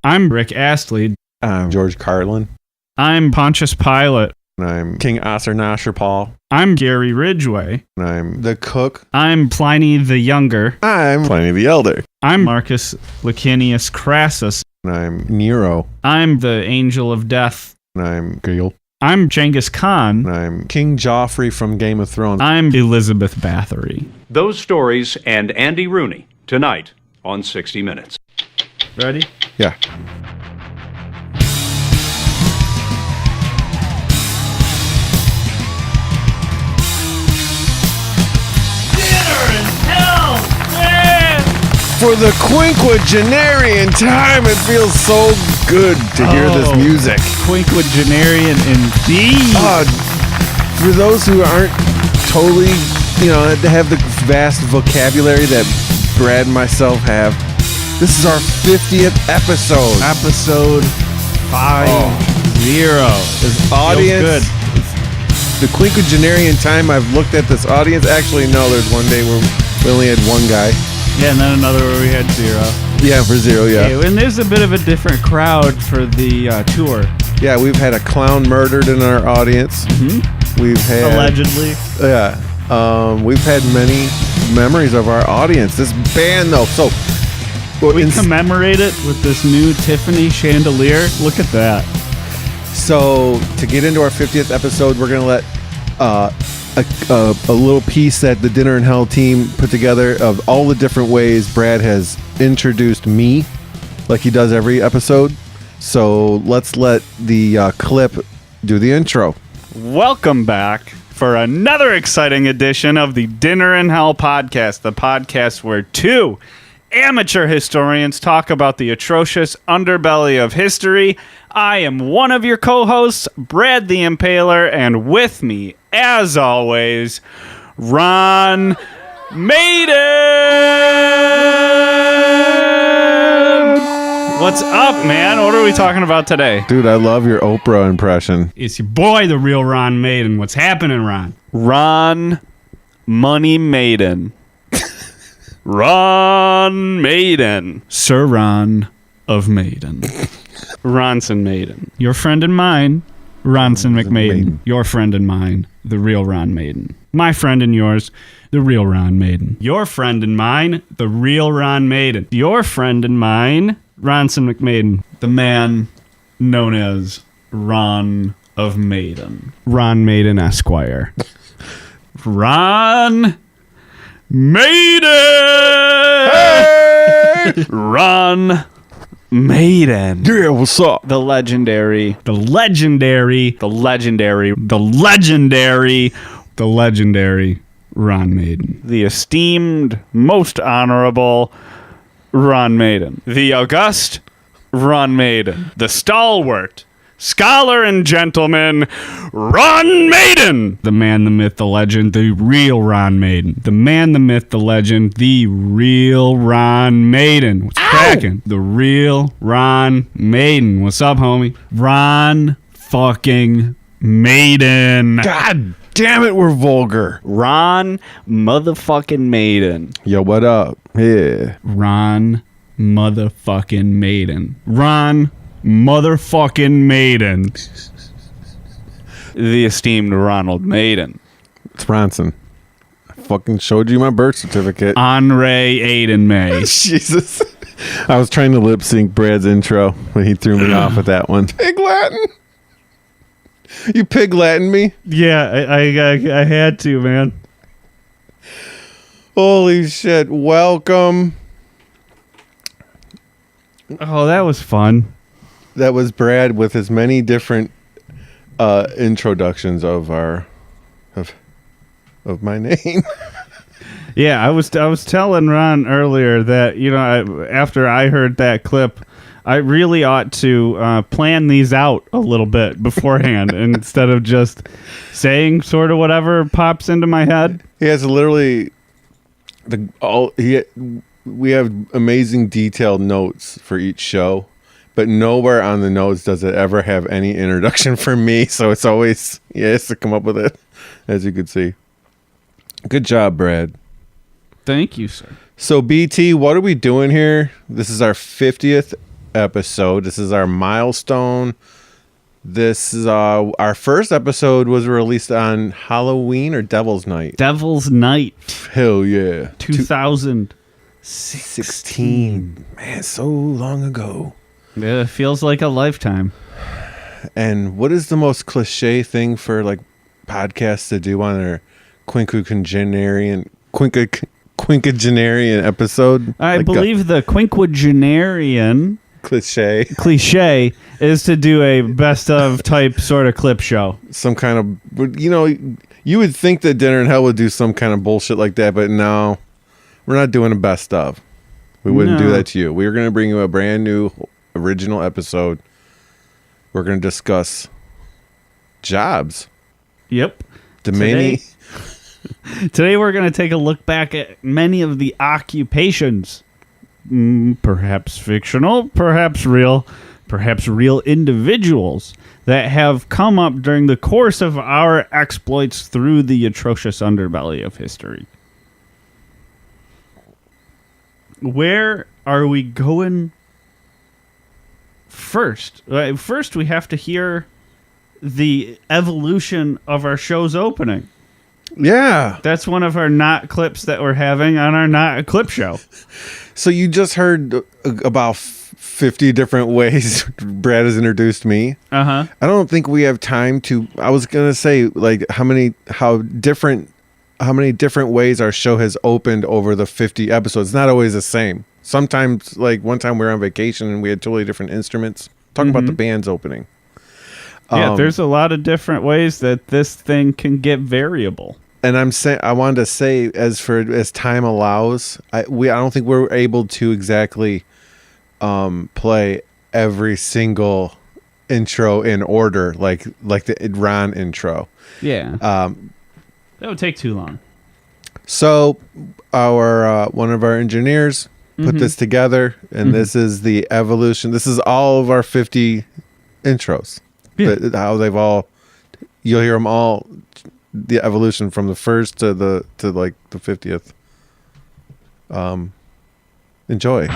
I'm Rick Astley. I'm George Carlin. I'm Pontius Pilate. And I'm King Paul. I'm Gary Ridgway. And I'm the cook. I'm Pliny the Younger. I'm Pliny the Elder. I'm Marcus Licinius Crassus. And I'm Nero. I'm the Angel of Death. And I'm Gale. I'm Genghis Khan. And I'm King Joffrey from Game of Thrones. I'm Elizabeth Bathory. Those stories and Andy Rooney tonight on 60 Minutes. Ready? Yeah. For the quinquagenarian time, it feels so good to hear this music. Quinquagenarian indeed. For those who aren't totally, have the vast vocabulary that Brad and myself have, this is our 50th episode. Episode 50. This audience, good. The quinquagenarian time I've looked at this audience. Actually, no, there's one day where we only had one guy. Yeah, and then another where we had 0. Yeah, for 0, yeah. Okay, and there's a bit of a different crowd for the tour. Yeah, we've had a clown murdered in our audience. Mm-hmm. We've had... Allegedly. Yeah. We've had many memories of our audience. This band, though, so... We commemorate it with this new Tiffany chandelier. Look at that. So, to get into our 50th episode, we're going to let... a little piece that the Dinner in Hell team put together of all the different ways Brad has introduced me, like he does every episode. So let's let the clip do the intro. Welcome back for another exciting edition of the Dinner in Hell podcast, the podcast where two amateur historians talk about the atrocious underbelly of history. I am one of your co-hosts, Brad the Impaler, and with me, as always, Ron Maiden! What's up, man? What are we talking about today? Dude, I love your Oprah impression. It's your boy, the real Ron Maiden. What's happening, Ron? Ron Money Maiden. Ron Maiden. Sir Ron of Maiden. Ronson Maiden. Your friend and mine, Ronson McMaiden. Your friend and mine, the real Ron Maiden. My friend and yours, the real Ron Maiden. Your friend and mine, the real Ron Maiden. Your friend and mine, Ronson McMaiden. The man known as Ron of Maiden. Ron Maiden Esquire. Ron Maiden! Hey! Ron Maiden. Yeah, what's up? The legendary Ron Maiden. the esteemed, most honorable Ron Maiden. The august Ron Maiden. The stalwart, scholar and gentleman, Ron Maiden. The man, the myth, the legend, the real Ron Maiden. The man, the myth, the legend, the real Ron Maiden. What's cracking? The real Ron Maiden. What's up, homie? Ron fucking Maiden. God damn it, we're vulgar. Ron motherfucking Maiden. Yo, what up? Yeah. Ron motherfucking Maiden. Ron motherfucking Maiden. The esteemed Ronald Maiden. It's Ronson. I fucking showed you my birth certificate. Henri Aiden May. Jesus. I was trying to lip sync Brad's intro, but he threw me off with that one. Pig Latin? You pig Latin me? Yeah, I had to, man. Holy shit. Welcome. Oh, that was fun. That was Brad with his many different introductions of my name. Yeah, I was telling Ron earlier that, after I heard that clip, I really ought to plan these out a little bit beforehand instead of just saying sort of whatever pops into my head. He has literally we have amazing detailed notes for each show, but nowhere on the notes does it ever have any introduction for me. So it's always he has to come up with it, as you could see. Good job, Brad. Thank you, sir. So BT, what are we doing here? This is our 50th episode. This is our milestone. This is our first episode was released on Halloween or Devil's Night. Devil's Night. Hell yeah. 2016. Man, so long ago. Yeah, it feels like a lifetime. And what is the most cliche thing for like podcasts to do on their quinquagenarian episode? I believe the quinquagenarian cliche is to do a best of type sort of clip show. Some kind of, you would think that Dinner in Hell would do some kind of bullshit like that, but no, we're not doing a best of. We wouldn't do that to you. We're going to bring you a brand new original episode. We're going to discuss jobs. Yep. Today we're going to take a look back at many of the occupations, perhaps fictional, perhaps real individuals that have come up during the course of our exploits through the atrocious underbelly of history. Where are we going first? First, we have to hear the evolution of our show's opening. Yeah. That's one of our not clips that we're having on our not clip show. So you just heard about 50 different ways Brad has introduced me. Uh-huh. I don't think we have time to. I was going to say like how many different ways our show has opened over the 50 episodes. It's not always the same. Sometimes, like one time we were on vacation and we had totally different instruments. Talking about the band's opening. Yeah, there's a lot of different ways that this thing can get variable. And I wanted to say, as time allows, I don't think we're able to exactly play every single intro in order, like the Ron intro. Yeah. That would take too long. So, our one of our engineers put this together, and this is the evolution. This is all of our 50 intros. Yeah. How they've all, you'll hear them all. The evolution from the first to the 50th. Enjoy.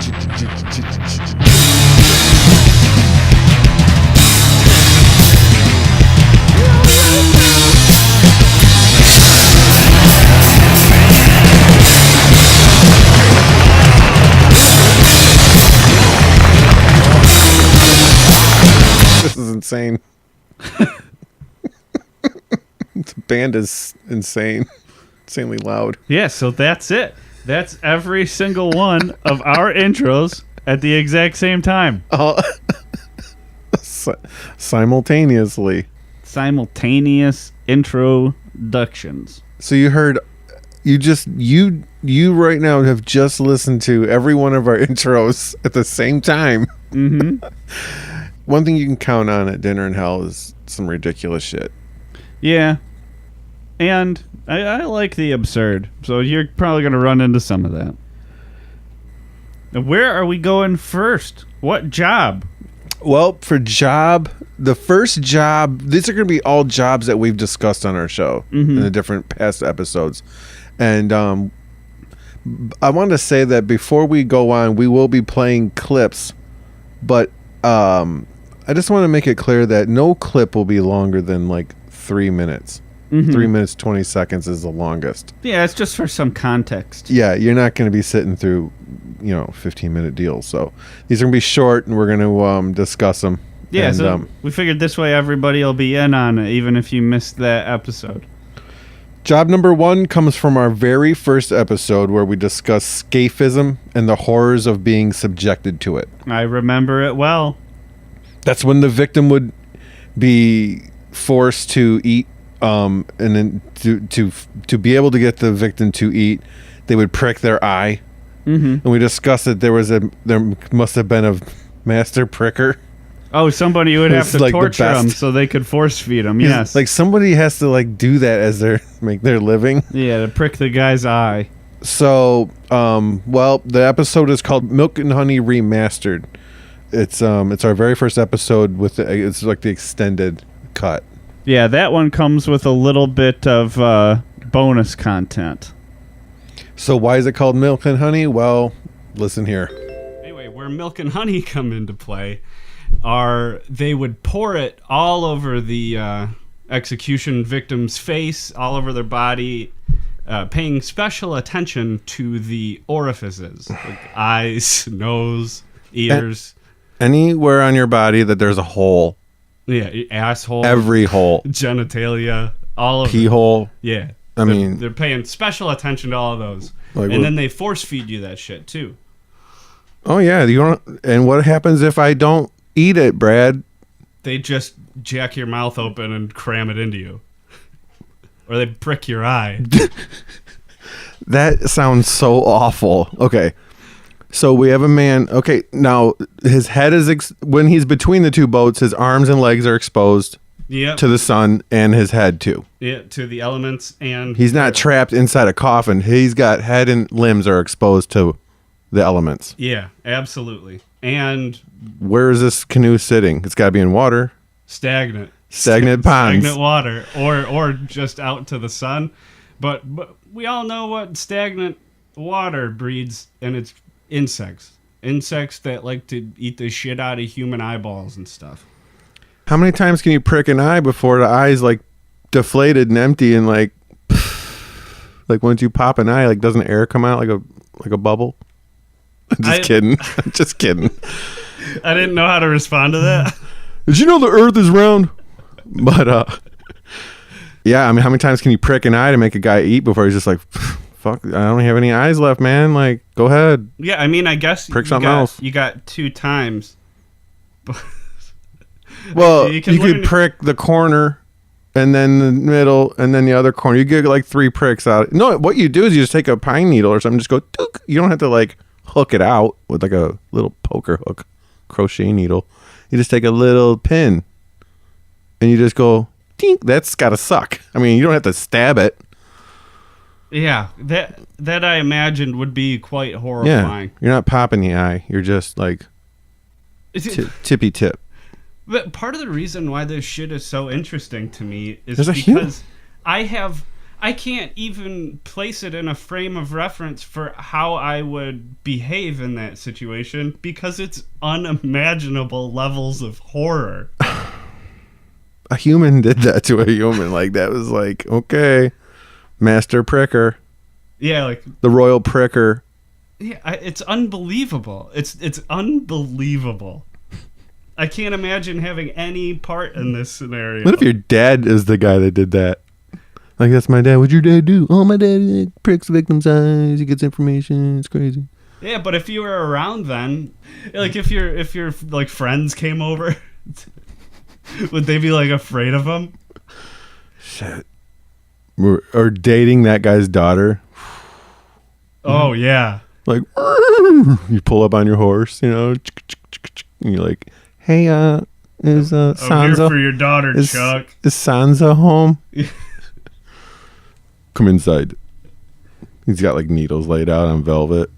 This is insane. The band is insanely loud. Yeah, so that's it. That's every single one of our intros at the exact same time. Simultaneously. Simultaneous introductions. So you heard, you right now have just listened to every one of our intros at the same time. Mm-hmm. One thing you can count on at Dinner in Hell is some ridiculous shit. Yeah. And I like the absurd, so you're probably going to run into some of that. Now, where are we going first? What job? Well, for job, the first job, these are going to be all jobs that we've discussed on our show in the different past episodes. And I want to say that before we go on, we will be playing clips, but I just want to make it clear that no clip will be longer than like 3 minutes. 3 minutes, 20 seconds is the longest. Yeah, it's just for some context. Yeah, you're not going to be sitting through, 15-minute deals. So these are going to be short, and we're going to discuss them. Yeah, and, so we figured this way everybody will be in on it, even if you missed that episode. Job number 1 comes from our very first episode where we discuss scaphism and the horrors of being subjected to it. I remember it well. That's when the victim would be forced to eat, and then to be able to get the victim to eat, they would prick their eye. And we discussed that there must have been a master pricker. Oh, somebody would have to like torture them so they could force feed them. Yes, like somebody has to like do that as their living. Yeah, to prick the guy's eye. So, the episode is called Milk and Honey Remastered. It's our very first episode with it's like the extended cut. Yeah, that one comes with a little bit of bonus content. So why is it called Milk and Honey? Well, listen here. Anyway, where milk and honey come into play are they would pour it all over the execution victim's face, all over their body, paying special attention to the orifices, like eyes, nose, ears. Anywhere on your body that there's a hole. Yeah, asshole. Every hole. Genitalia. All of Pee it. hole. Yeah. I mean... They're paying special attention to all of those. Like, and then they force feed you that shit, too. Oh, yeah. You don't. And what happens if I don't eat it, Brad? They just jack your mouth open and cram it into you. Or they prick your eye. That sounds so awful. Okay. So we have a man. Okay. Now, his head is... when he's between the two boats, his arms and legs are exposed to the sun, and his head, too. Yeah, to the elements. And he's not trapped inside a coffin. He's got head and limbs are exposed to the elements. Yeah, absolutely. And where is this canoe sitting? It's got to be in water. Stagnant ponds. Stagnant water, or just out to the sun. But we all know what stagnant water breeds, and it's insects. Insects that like to eat the shit out of human eyeballs and stuff. How many times can you prick an eye before the eye's like deflated and empty and like once you pop an eye, like doesn't air come out like a bubble? I'm just kidding. I didn't know how to respond to that. Did you know the Earth is round? But yeah, I mean, how many times can you prick an eye to make a guy eat before he's just like, fuck, I don't have any eyes left, man. Like, go ahead. Yeah, I mean, I guess prick something else. You got 2 times. Well, you could prick the corner and then the middle and then the other corner. You get like 3 pricks out. No, what you do is you just take a pine needle or something, just go, dook. You don't have to like hook it out with like a little poker hook, crochet needle. You just take a little pin and you just go, dink. That's gotta suck. I mean, you don't have to stab it. Yeah, that I imagined would be quite horrifying. Yeah, you're not popping the eye. You're just like tippy tip. But part of the reason why this shit is so interesting to me is because I can't even place it in a frame of reference for how I would behave in that situation because it's unimaginable levels of horror. A human did that to a human. Like, that was like, okay, master pricker. Yeah, like the royal pricker. Yeah, it's unbelievable. It's unbelievable. I can't imagine having any part in this scenario. What if your dad is the guy that did that? Like, that's my dad. What'd your dad do? Oh, my dad pricks victims' eyes. He gets information. It's crazy. Yeah, but if you were around then, like if your like friends came over, would they be like afraid of him? Shit. Or dating that guy's daughter. Oh yeah. Like, you pull up on your horse, you know, and you're like, hey, is Sansa? I'm here for your daughter, Chuck. Is Sansa home? Come inside. He's got like needles laid out on velvet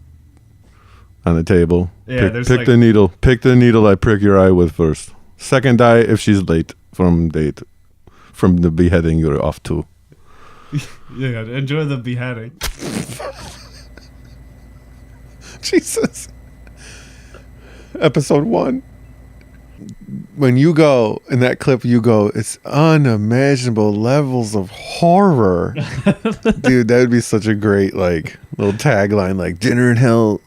on the table. Yeah, pick the needle. Pick the needle I prick your eye with first. Second eye if she's late from the beheading you're off to. Yeah, enjoy the beheading. Jesus. Episode 1. When you go in that clip, you go, it's unimaginable levels of horror. Dude, that would be such a great like little tagline, like Dinner in Hell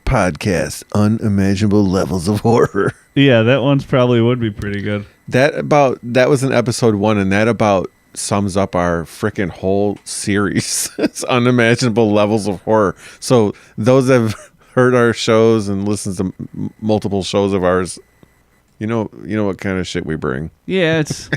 podcast, unimaginable levels of horror. Yeah, that one's probably would be pretty good. That was in episode 1, and that about sums up our freaking whole series. It's unimaginable levels of horror. So those that have heard our shows and listened to multiple shows of ours, you know what kind of shit we bring. Yeah, it's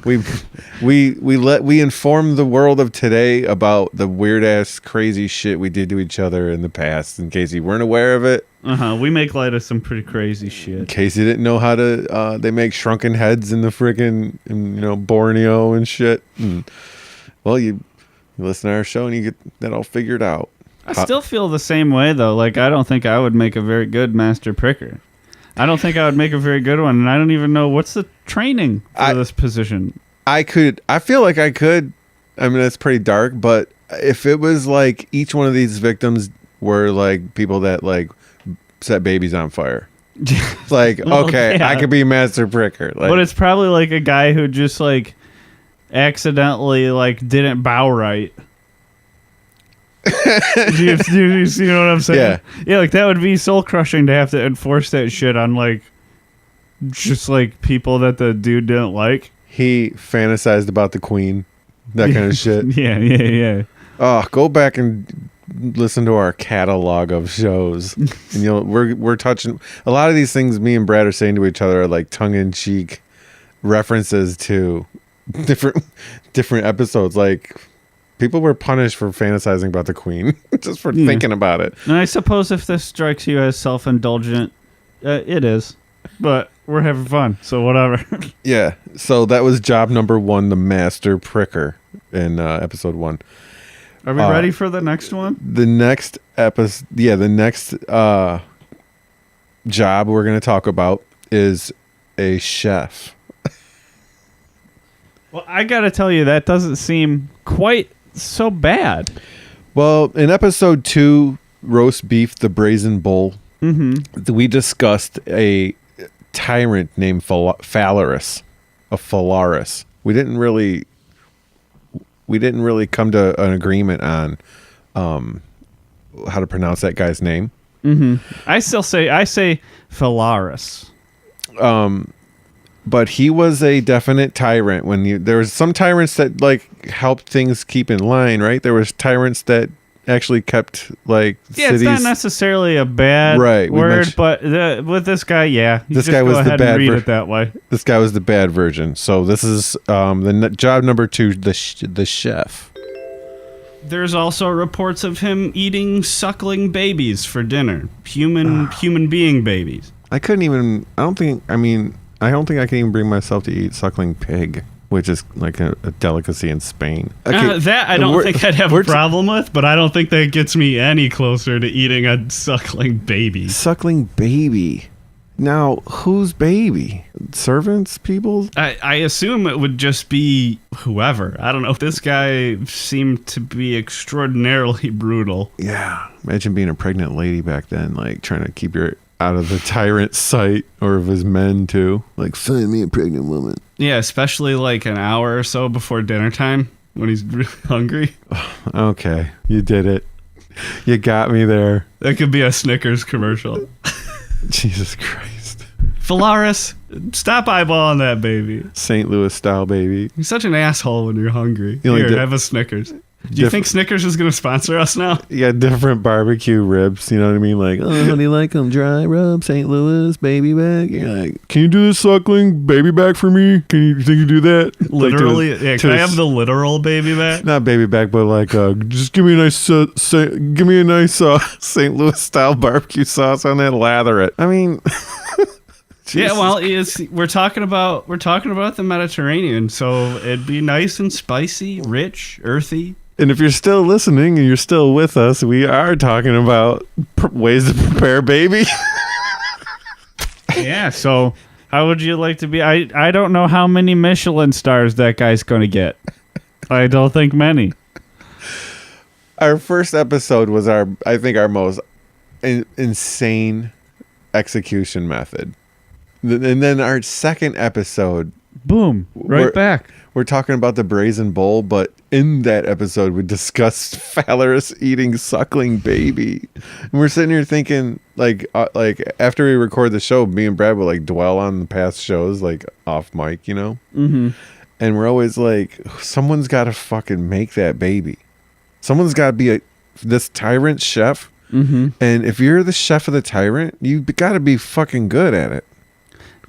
we inform the world of today about the weird ass crazy shit we did to each other in the past. In case you weren't aware of it, we make light of some pretty crazy shit. In case you didn't know how to, they make shrunken heads in the freaking Borneo and shit. And, well, you listen to our show and you get that all figured out. I still feel the same way though. Like, I don't think I would make a very good master pricker. I don't think I would make a very good one, and I don't even know what's the training for this position. I feel like I could. I mean, that's pretty dark, but if it was like each one of these victims were like people that like set babies on fire. It's like, Well, okay, yeah. I could be Master Pricker. Like, But it's probably like a guy who just like accidentally like didn't bow right. do you see what I'm saying? Yeah, like that would be soul crushing to have to enforce that shit on like just like people that the dude didn't like. he fantasized about the queen, that kind of shit. Yeah. Oh, go back and listen to our catalog of shows, and we're touching a lot of these things. Me and Brad are saying to each other are like tongue-in-cheek references to different episodes. Like, people were punished for fantasizing about the queen just for thinking about it. And I suppose if this strikes you as self-indulgent, it is, but we're having fun, so whatever. Yeah. So that was job number 1, the Master Pricker in episode 1. Are we ready for the next one? The next episode, the next job we're going to talk about is a chef. Well, I gotta tell you, that doesn't seem quite so bad. Well, in episode 2, Roast Beef, the Brazen Bull, we discussed a tyrant named Phalaris, a Phalaris. We didn't really come to an agreement on how to pronounce that guy's name. I say Phalaris. But he was a definite tyrant. There was some tyrants that like helped things keep in line, right? There was tyrants that actually kept like cities. It's not necessarily a bad word, but with this guy, this guy was the bad. Read it that way. This guy was the bad version. So this is job number 2, the chef. There's also reports of him eating suckling babies for dinner, human being babies. I don't think I can even bring myself to eat suckling pig, which is like a delicacy in Spain. Okay, that I don't think I'd have a problem with, but I don't think that gets me any closer to eating a suckling baby. Suckling baby. Now, whose baby? Servants? People? I assume it would just be whoever. I don't know. This guy seemed to be extraordinarily brutal. Yeah. Imagine being a pregnant lady back then, like trying to keep your out of the tyrant's sight, or of his men too. Like, find me a pregnant woman. Yeah, especially like an hour or so before dinner time when he's really hungry. Okay, you did it. You got me there. That could be a Snickers commercial. Jesus Christ. Phalaris, stop eyeballing that baby. St. Louis style baby. You're such an asshole when you're hungry. You Here, have a Snickers. Do you think Snickers is going to sponsor us now? Yeah, different barbecue ribs. You know what I mean? Like, oh, how do you like them? Dry rub, St. Louis, baby back. You're like, can you do this suckling baby back for me? Can you think you do that? Literally? Like can I have the literal baby back? Not baby back, but like, just give me a nice, St. Louis style barbecue sauce on that. Lather it. I mean. Yeah, well, we're talking about the Mediterranean, so it'd be nice and spicy, rich, earthy. And if you're still listening and you're still with us, we are talking about ways to prepare baby. Yeah, so how would you like to be? I don't know how many Michelin stars that guy's going to get. I don't think many. Our first episode was our most insane execution method. And then our second episode, boom, back. We're talking about the Brazen Bull, but in that episode, we discussed Phalaris eating suckling baby. And we're sitting here thinking, like after we record the show, me and Brad will like dwell on the past shows, like off mic, you know? Mm-hmm. And we're always like, someone's got to fucking make that baby. Someone's got to be this tyrant chef. Mm-hmm. And if you're the chef of the tyrant, you got to be fucking good at it.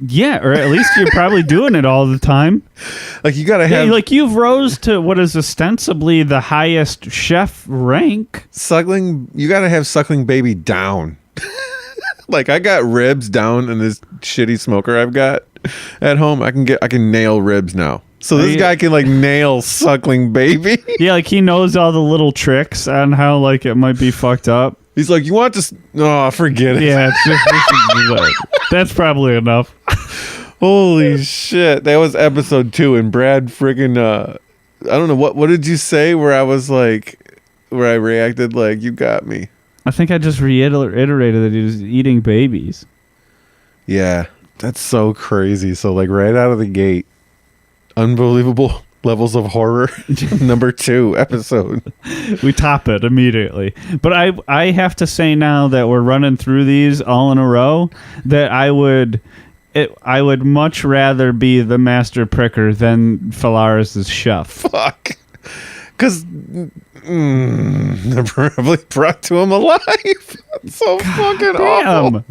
Yeah, or at least you're probably doing it all the time. Like, you gotta have like you've rose to what is ostensibly the highest chef rank. Suckling. You gotta have suckling baby down. Like, I got ribs down in this shitty smoker I've got at home. I can nail ribs now. So this guy can like nail suckling baby. Yeah, like he knows all the little tricks on how like it might be fucked up. He's like, you want this? No, forget it. Yeah, it's just that's probably enough. Holy shit. That was episode 2, and Brad friggin' I don't know, what did you say where I was like, where I reacted like, you got me? I think I just reiterated that he was eating babies. Yeah, that's so crazy. So like right out of the gate, unbelievable levels of horror. Number 2 episode. We top it immediately. But I have to say now that we're running through these all in a row that I would much rather be the Master Pricker than Phalaris' chef. Fuck. Because they're probably brought to him alive. That's so fucking awful.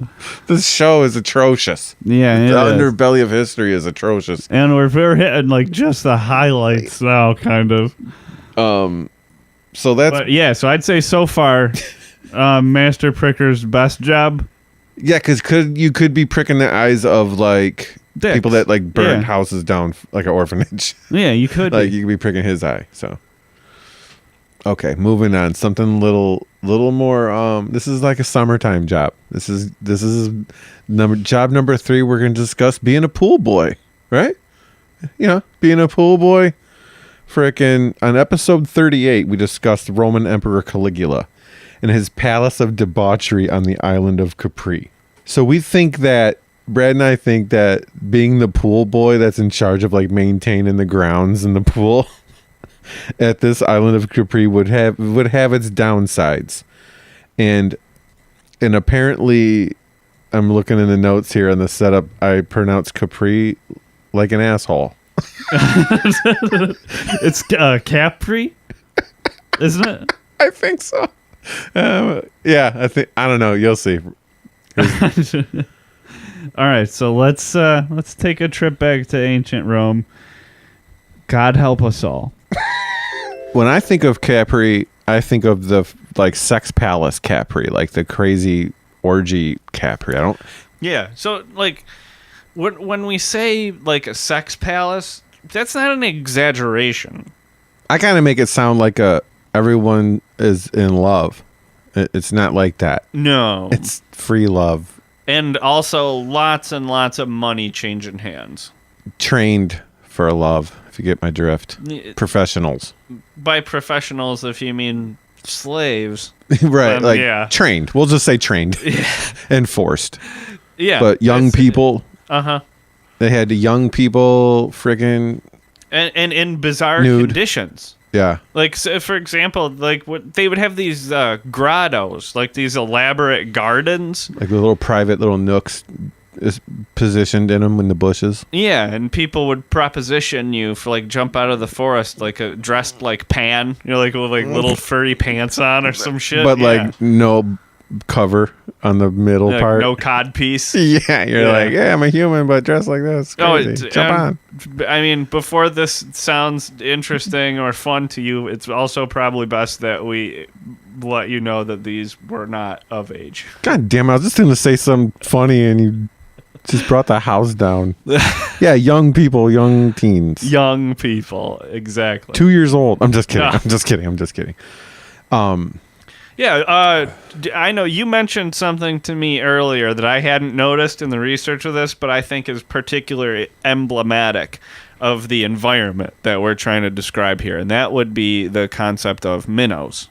This show is atrocious. Yeah, the underbelly of history is atrocious. And we're hitting like just the highlights now, kind of. So that's so I'd say so far, Master Pricker's best job. Yeah, because you could be pricking the eyes of like Dicks. people that like burn houses down like an orphanage. Yeah, you could. Like you could be pricking his eye. So okay, moving on. Something little more. This is like a summertime job. This is job number 3. We're gonna discuss being a pool boy, right? You know, being a pool boy. Frickin' on episode 38, we discussed Roman Emperor Caligula and his palace of debauchery on the island of Capri. So we think that Brad and I think that being the pool boy that's in charge of like maintaining the grounds in the pool at this island of Capri would have its downsides. And apparently I'm looking in the notes here on the setup, I pronounce Capri like an asshole. It's Capri, isn't it? I think so. Yeah, I don't know. You'll see. All right, so let's take a trip back to ancient Rome. God help us all. When I think of Capri, I think of the like sex palace Capri, like the crazy orgy Capri. I don't. Yeah. So like, when we say like a sex palace, that's not an exaggeration. I kind of make it sound like everyone is in love. It's not like that. No. It's free love. And also lots and lots of money changing hands. Trained for love, if you get my drift. Professionals. By professionals, if you mean slaves. Right. Trained. We'll just say trained. And forced. Yeah. But young people. Uh-huh. They had young people friggin' and in bizarre nude conditions. Yeah. Like, so for example, like they would have these grottos, like these elaborate gardens. Like the little private little nooks is positioned in them in the bushes. Yeah, and people would proposition you for like jump out of the forest like dressed like Pan, you know, like with like little furry pants on or some shit. But like no cover on the middle part. No codpiece. Yeah, you're like, yeah, I'm a human, but dressed like this. Crazy. Jump on. I mean, before this sounds interesting or fun to you, it's also probably best that we let you know that these were not of age. God damn, I was just going to say something funny and you just brought the house down. Yeah, young people, young teens. Young people, exactly. 2 years old. I'm just kidding. I'm just kidding. Yeah, I know you mentioned something to me earlier that I hadn't noticed in the research of this, but I think is particularly emblematic of the environment that we're trying to describe here, and that would be the concept of minnows.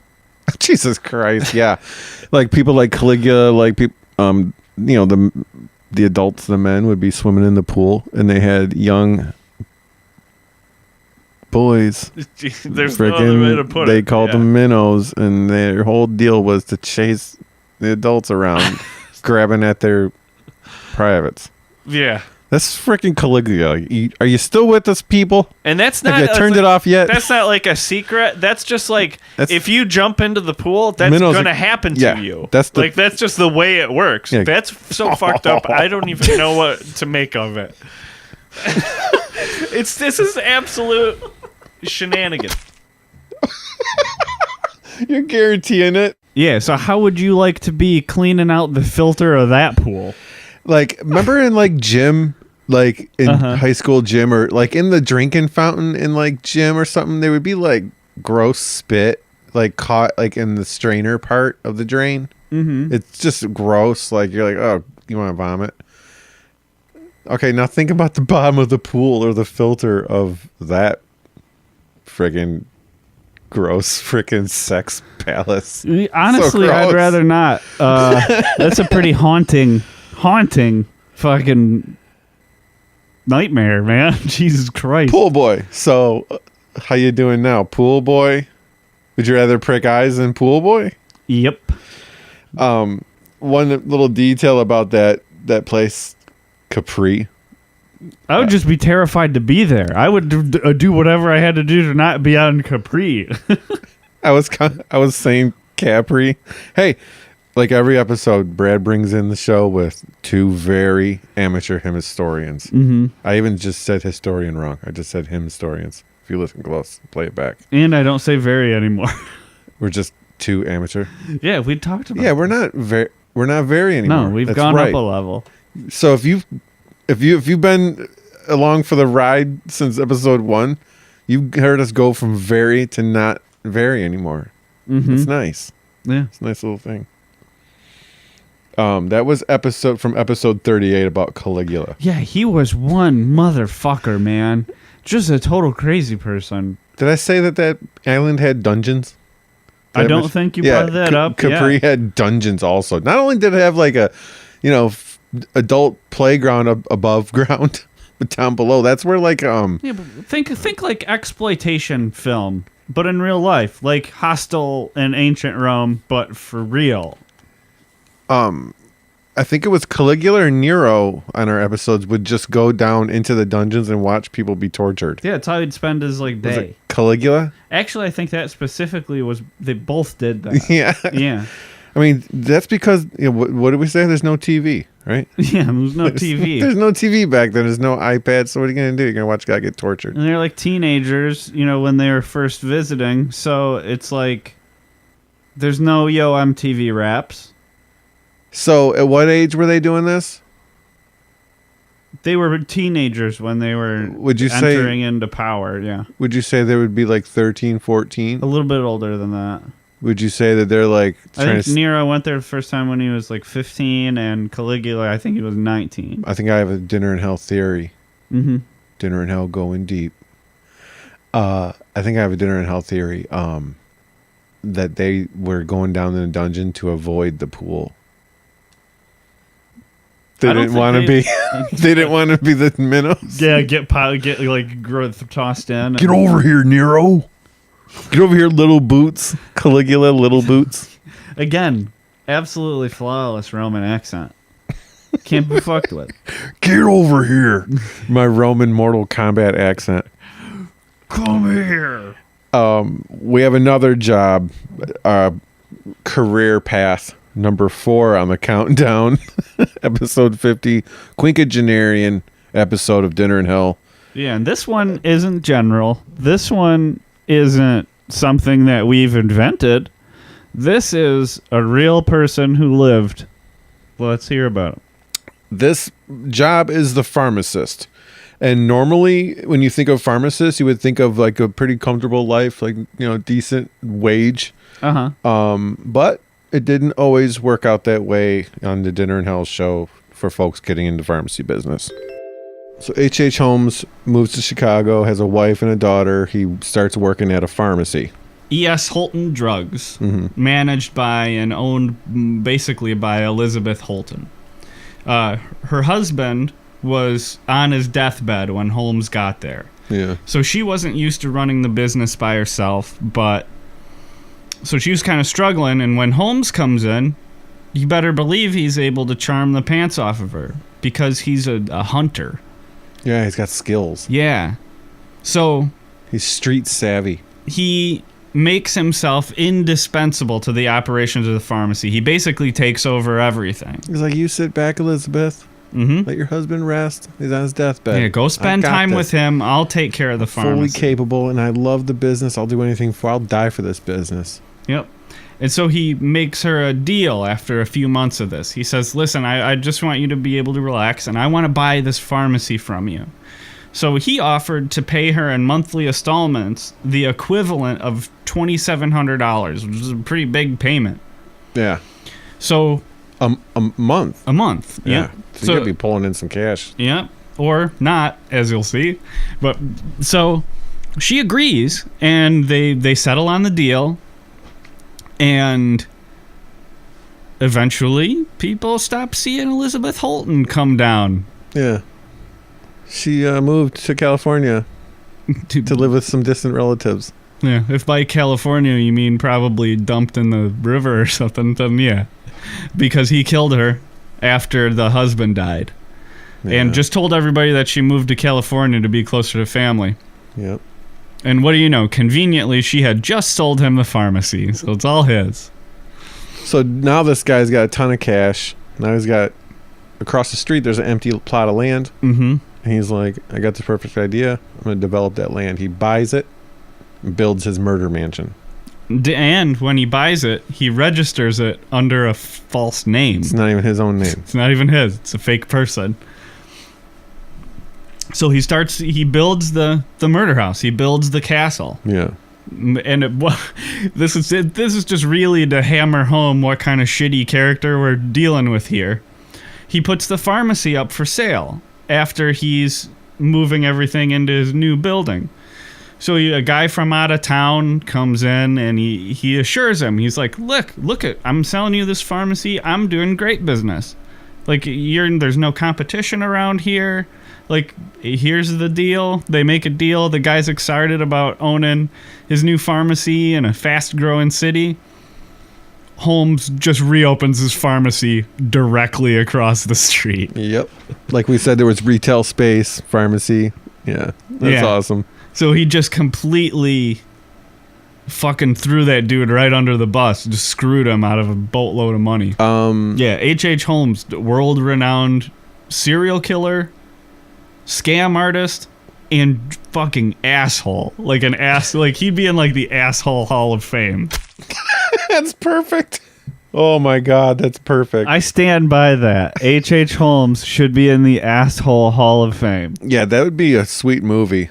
Jesus Christ, yeah. Like people like Caligula, like people, you know, the adults, the men would be swimming in the pool, and they had young boys. There's no other way to put they called them minnows, and their whole deal was to chase the adults around, grabbing at their privates. Yeah. That's freaking Caligula. Are you still with us, people? And that's not... Have you turned it off yet? That's not like a secret. That's just like, if you jump into the pool, that's going to happen to you. That's just the way it works. Yeah. That's so fucked up. I don't even know what to make of it. This is absolute shenanigans. You're guaranteeing it. Yeah, so how would you like to be cleaning out the filter of that pool? Like, remember in like gym, like in high school gym, or like in the drinking fountain in like gym or something, there would be like gross spit like caught like in the strainer part of the drain. Mm-hmm. It's just gross. Like you're like, oh, you want to vomit? Okay, now think about the bottom of the pool or the filter of that friggin' gross freaking sex palace. Honestly, So I'd gross. rather not. That's a pretty haunting fucking nightmare, man. Jesus Christ. Pool boy. So, how you doing now, pool boy? Would you rather prick eyes than pool boy? Yep. One little detail about that place, Capri. I would just be terrified to be there. I would do whatever I had to do to not be on Capri. I was saying Capri. Hey, like every episode, Brad brings in the show with two very amateur hymn historians. Mm-hmm. I even just said historian wrong. I just said hymn historians. If you listen close, play it back. And I don't say very anymore. We're just too amateur. Yeah, we talked about. Yeah, we're not very anymore. No, we've That's gone right. up a level. So if you've been along for the ride since episode 1, you heard us go from very to not very anymore. Mm-hmm. It's nice. Yeah, It's a nice little thing. That was from episode 38 about Caligula. yeah. He was one motherfucker, man. Just a total crazy person. Did I say that island had dungeons? I don't think you brought that up. Capri Yeah. had dungeons also. Not only did it have like a, adult playground above ground, but down below, that's where like Yeah, but think like exploitation film, but in real life, like Hostel in ancient Rome, but for real. I think it was Caligula or Nero on our episodes would just go down into the dungeons and watch people be tortured. Yeah, it's how he'd spend his like Was day. it Caligula? Actually, I think that specifically was they both did that. Yeah. Yeah. I mean, that's because what did we say? There's no TV, right? Yeah, there's no TV. There's no TV back then. There's no iPad. So what are you gonna do? You're gonna watch a guy get tortured. And they're like teenagers, when they were first visiting. So it's like there's no MTV Raps. So at what age were they doing this? They were teenagers when they were Would you say- entering into power, yeah. Would you say they would be like 13, 14? A little bit older than that. Would you say that they're like I trying think to? Nero went there the first time when he was like 15, and Caligula, I think he was 19. I think I have a dinner in hell theory. Mm-hmm. Dinner in hell going deep. I think I have a dinner in hell theory. That they were going down in a dungeon to avoid the pool. They I don't didn't think want to they- be. They didn't want to be the minnows. Yeah, get tossed in. Get over here, Nero. Get over here, little boots. Caligula, little boots. Again, absolutely flawless Roman accent. Can't be fucked with. Get over here. My Roman Mortal Kombat accent. Come here. We have another job, career path, number 4 on the countdown. Episode 50, quinquagenarian episode of Dinner in Hell. Yeah, and this one isn't general. This one isn't something that we've invented. This is a real person who lived. Let's hear about it. This job is the pharmacist. And normally when you think of pharmacist, you would think of like a pretty comfortable life, like, decent wage. Uh-huh. But it didn't always work out that way on the Dinner in Hell show for folks getting into pharmacy business. So H.H. Holmes moves to Chicago, has a wife and a daughter. He starts working at a pharmacy. E.S. Holton Drugs, managed by and owned basically by Elizabeth Holton. Her husband was on his deathbed when Holmes got there. Yeah. So she wasn't used to running the business by herself, so she was kind of struggling, and when Holmes comes in, you better believe he's able to charm the pants off of her, because he's a hunter. Yeah, he's got skills. Yeah. So He's street savvy. he makes himself indispensable to the operations of the pharmacy. He basically takes over everything. He's like, you sit back, Elizabeth. Mm-hmm. Let your husband rest. He's on his deathbed. Yeah, go spend time with him. I'll take care of the Fully pharmacy. capable, and I love the business. I'll do anything I'll die for this business. Yep. And so he makes her a deal after a few months of this. He says, listen, I just want you to be able to relax, and I want to buy this pharmacy from you. So he offered to pay her in monthly installments the equivalent of $2,700, which is a pretty big payment. Yeah. So A month. a month. Yeah. Yep. So you're going to be pulling in some cash. Yeah, or not, as you'll see. But so she agrees, and they settle on the deal, and eventually people stop seeing Elizabeth Holton come down. Yeah. She moved to California to live with some distant relatives. Yeah, if by California you mean probably dumped in the river or something, then yeah. Because he killed her after the husband died. Yeah. And just told everybody that she moved to California to be closer to family. Yep. And what do you know? Conveniently, she had just sold him the pharmacy, so it's all his. So now this guy's got a ton of cash. Now he's got, across the street, there's an empty plot of land. Mm-hmm. And he's like, I got the perfect idea. I'm going to develop that land. He buys it and builds his murder mansion. And when he buys it, he registers it under a false name. It's not even his own name. It's not even his. It's a fake person. So he builds the murder house. He builds the castle. Yeah. And this is just really to hammer home what kind of shitty character we're dealing with here. He puts the pharmacy up for sale after he's moving everything into his new building. So a guy from out of town comes in and he assures him, he's like, look, I'm selling you this pharmacy. I'm doing great business. Like, there's no competition around here. Like, here's the deal. They make a deal. The guy's excited about owning his new pharmacy in a fast-growing city. Holmes just reopens his pharmacy directly across the street. Yep. Like we said, there was retail space, pharmacy. Yeah. That's awesome. So he just completely fucking threw that dude right under the bus. Just screwed him out of a boatload of money. Yeah, H.H. Holmes, world-renowned serial killer, scam artist, and fucking asshole. Like he'd be in like the Asshole Hall of Fame. That's perfect. Oh my God, that's perfect. I stand by that. H.H. Holmes should be in the Asshole Hall of Fame. Yeah, that would be a sweet movie.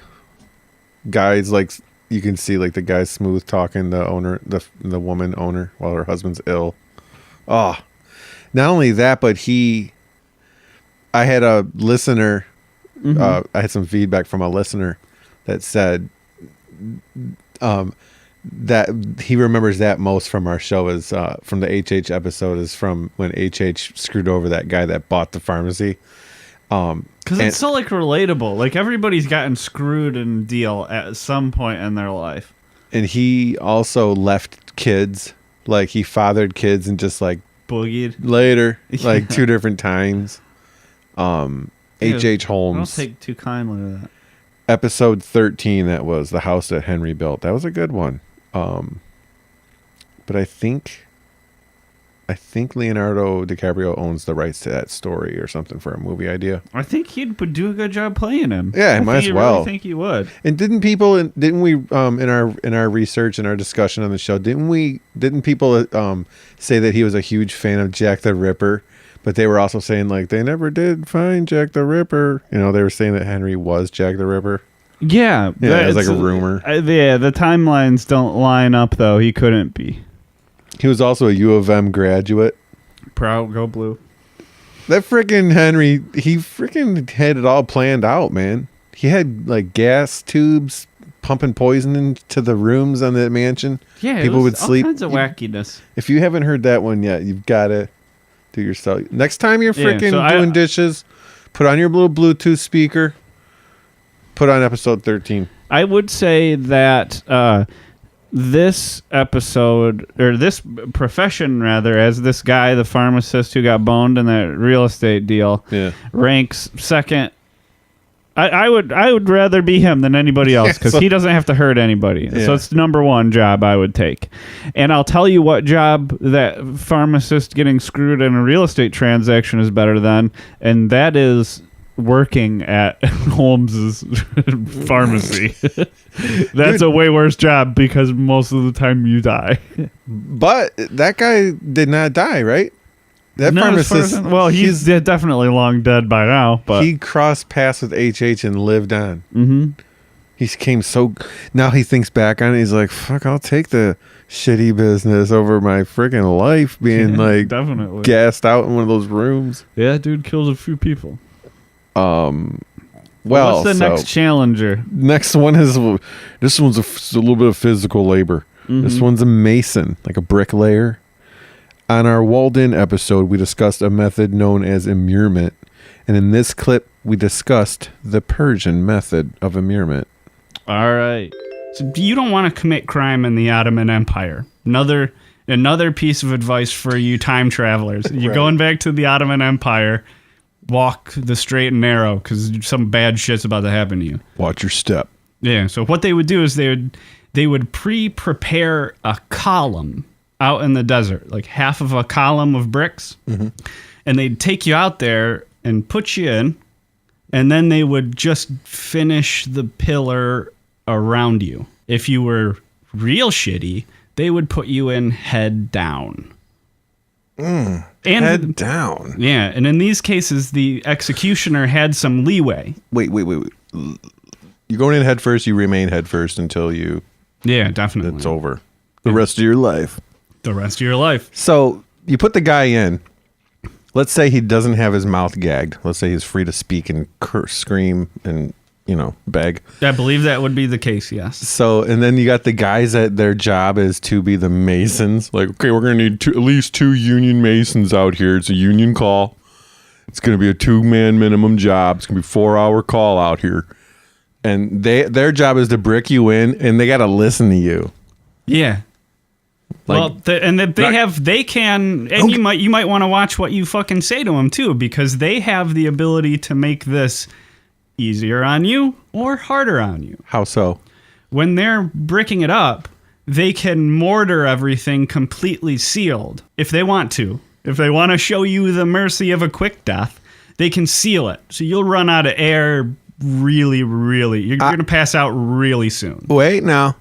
Guys, like, you can see like the guy smooth talking the owner, the woman owner, while her husband's ill. Oh, not only that, but I had a listener. I had some feedback from a listener that said that he remembers that most from our show is from the HH episode is from when HH screwed over that guy that bought the pharmacy. Because it's so like relatable. Like everybody's gotten screwed in a deal at some point in their life. And he also left kids. Like he fathered kids and just like boogied later, like 2 different times. H.H. Holmes. I don't take too kindly to that. Episode 13, that was the house that Henry built. That was a good one. But I think Leonardo DiCaprio owns the rights to that story or something for a movie idea. I think he'd do a good job playing him. Yeah, I might as well. I think he would. And didn't we in our research and our discussion on the show, didn't people say that he was a huge fan of Jack the Ripper? But they were also saying like they never did find Jack the Ripper. You know, they were saying that Henry was Jack the Ripper. Yeah, it was like a rumor. The timelines don't line up though. He couldn't be. He was also a U of M graduate. Proud, go blue. That freaking Henry, he freaking had it all planned out, man. He had like gas tubes pumping poison into the rooms on the mansion. Yeah, people would sleep. All kinds of wackiness. If you haven't heard that one yet, you've got to do yourself. Next time you're freaking doing dishes, put on your little Bluetooth speaker. Put on episode 13. I would say that this episode, or this profession rather, as this guy, the pharmacist who got boned in that real estate deal, ranks second. I would rather be him than anybody else because he doesn't have to hurt anybody. Yeah. So it's the number one job I would take. And I'll tell you what job that pharmacist getting screwed in a real estate transaction is better than, and that is working at Holmes's pharmacy. That's a way worse job because most of the time you die. But that guy did not die, right? That pharmacist. Well, he's definitely long dead by now. But he crossed paths with HH and lived on. Mm-hmm. He came so. Now he thinks back on it. He's like, "Fuck, I'll take the shitty business over my freaking life being definitely gassed out in one of those rooms." Yeah, dude kills a few people. Well, what's the next challenger? Next one is this one's a little bit of physical labor. This one's a mason, like a bricklayer. On our walled-in episode, we discussed a method known as immurement, and in this clip, we discussed the Persian method of immurement. All right. So you don't want to commit crime in the Ottoman Empire. Another piece of advice for you time travelers. You're going back to the Ottoman Empire, walk the straight and narrow because some bad shit's about to happen to you. Watch your step. Yeah, so what they would do is they would prepare a column out in the desert, like half of a column of bricks, and they'd take you out there and put you in, and then they would just finish the pillar around you. If you were real shitty, they would put you in head down. And Head down. Yeah, and in these cases, the executioner had some leeway. Wait. You're going in head first, you remain head first until Yeah, definitely. it's over. The rest of your life. The rest of your life. So you put the guy in. Let's say he doesn't have his mouth gagged. Let's say he's free to speak and curse, scream, and beg. I believe that would be the case, yes. So, and then you got the guys that their job is to be the masons. Like, okay, we're going to need at least 2 union masons out here. It's a union call. It's going to be a 2-man minimum job. It's going to be a 4-hour call out here. And their job is to brick you in, and they got to listen to you. Yeah. Like, they can, and you might want to watch what you fucking say to them too, because they have the ability to make this easier on you or harder on you. How so? When they're bricking it up, they can mortar everything completely sealed if they want to. If they want to show you the mercy of a quick death, they can seal it. So you'll run out of air really, you're going to pass out really soon. Wait, now.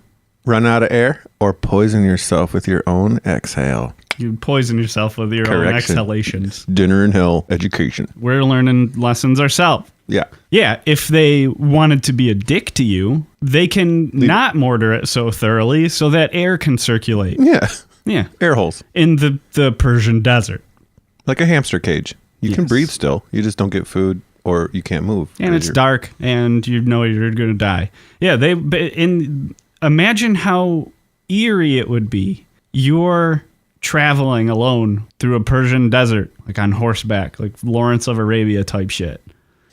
Run out of air or poison yourself with your own exhale. You poison yourself with your own exhalations. Dinner in hell education. We're learning lessons ourselves. Yeah. Yeah, if they wanted to be a dick to you, they can not mortar it so thoroughly so that air can circulate. Yeah. Yeah. Air holes. In the Persian desert. Like a hamster cage. You can breathe still. You just don't get food or you can't move. And it's dark and you know you're going to die. Yeah, imagine how eerie it would be. You're traveling alone through a Persian desert, like on horseback, like Lawrence of Arabia type shit.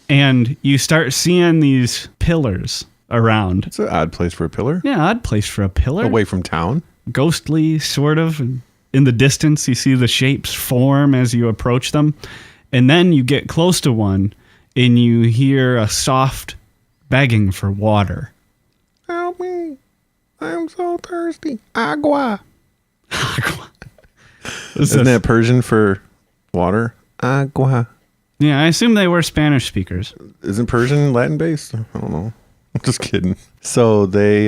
And you start seeing these pillars around. It's an odd place for a pillar. Yeah, odd place for a pillar. Away from town. Ghostly, sort of. In the distance, you see the shapes form as you approach them. And then you get close to one and you hear a soft begging for water. Help me. I'm so thirsty. Agua. Agua. Isn't that Persian for water? Agua. Yeah, I assume they were Spanish speakers. Isn't Persian Latin based? I don't know. I'm just kidding. So they,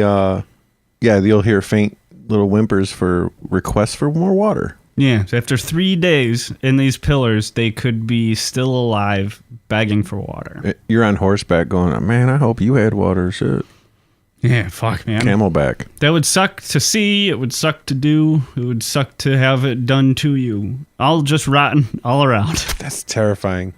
you'll hear faint little whimpers for requests for more water. Yeah, so after 3 days in these pillars, they could be still alive begging for water. You're on horseback going, man, I hope you had water. Shit. Yeah, fuck, man. Camelback. That would suck to see. It would suck to do. It would suck to have it done to you. All just rotten all around. That's terrifying.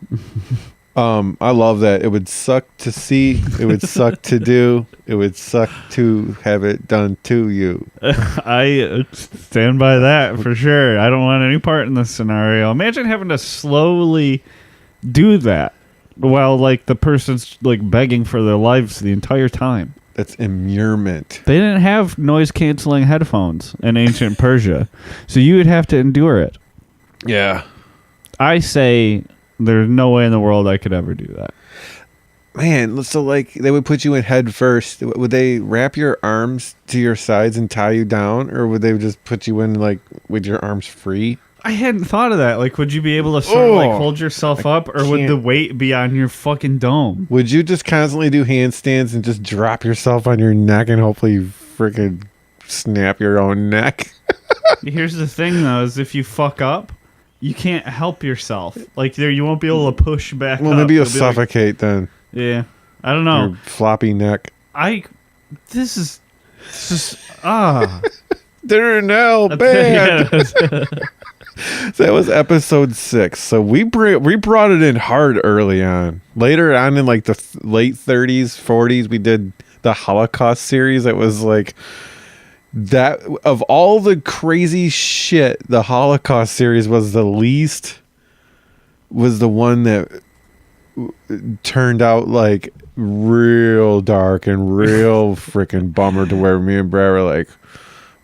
I love that. It would suck to see. It would suck to do. It would suck to have it done to you. I stand by that for sure. I don't want any part in this scenario. Imagine having to slowly do that while like the person's like begging for their lives the entire time. That's immurement. They didn't have noise canceling headphones in ancient Persia, so you would have to endure it. Yeah. I say there's no way in the world I could ever do that. Man, so like they would put you in head first. Would they wrap your arms to your sides and tie you down, or would they just put you in like with your arms free? I hadn't thought of that. Like, would you be able to sort of like hold yourself up, or would the weight be on your fucking dome? Would you just constantly do handstands and just drop yourself on your neck and hopefully you freaking snap your own neck? Here's the thing, though, is if you fuck up, you can't help yourself. Like, you won't be able to push back Well, up. maybe you'll suffocate then. Yeah. I don't know. Your floppy neck. This is They're now bad. That was episode 6. So we brought it in hard early on. Later on in like the late 30s, 40s, we did the Holocaust series. It was like that of all the crazy shit, the Holocaust series was the one that turned out like real dark and real freaking bummer to where me and Brad were like,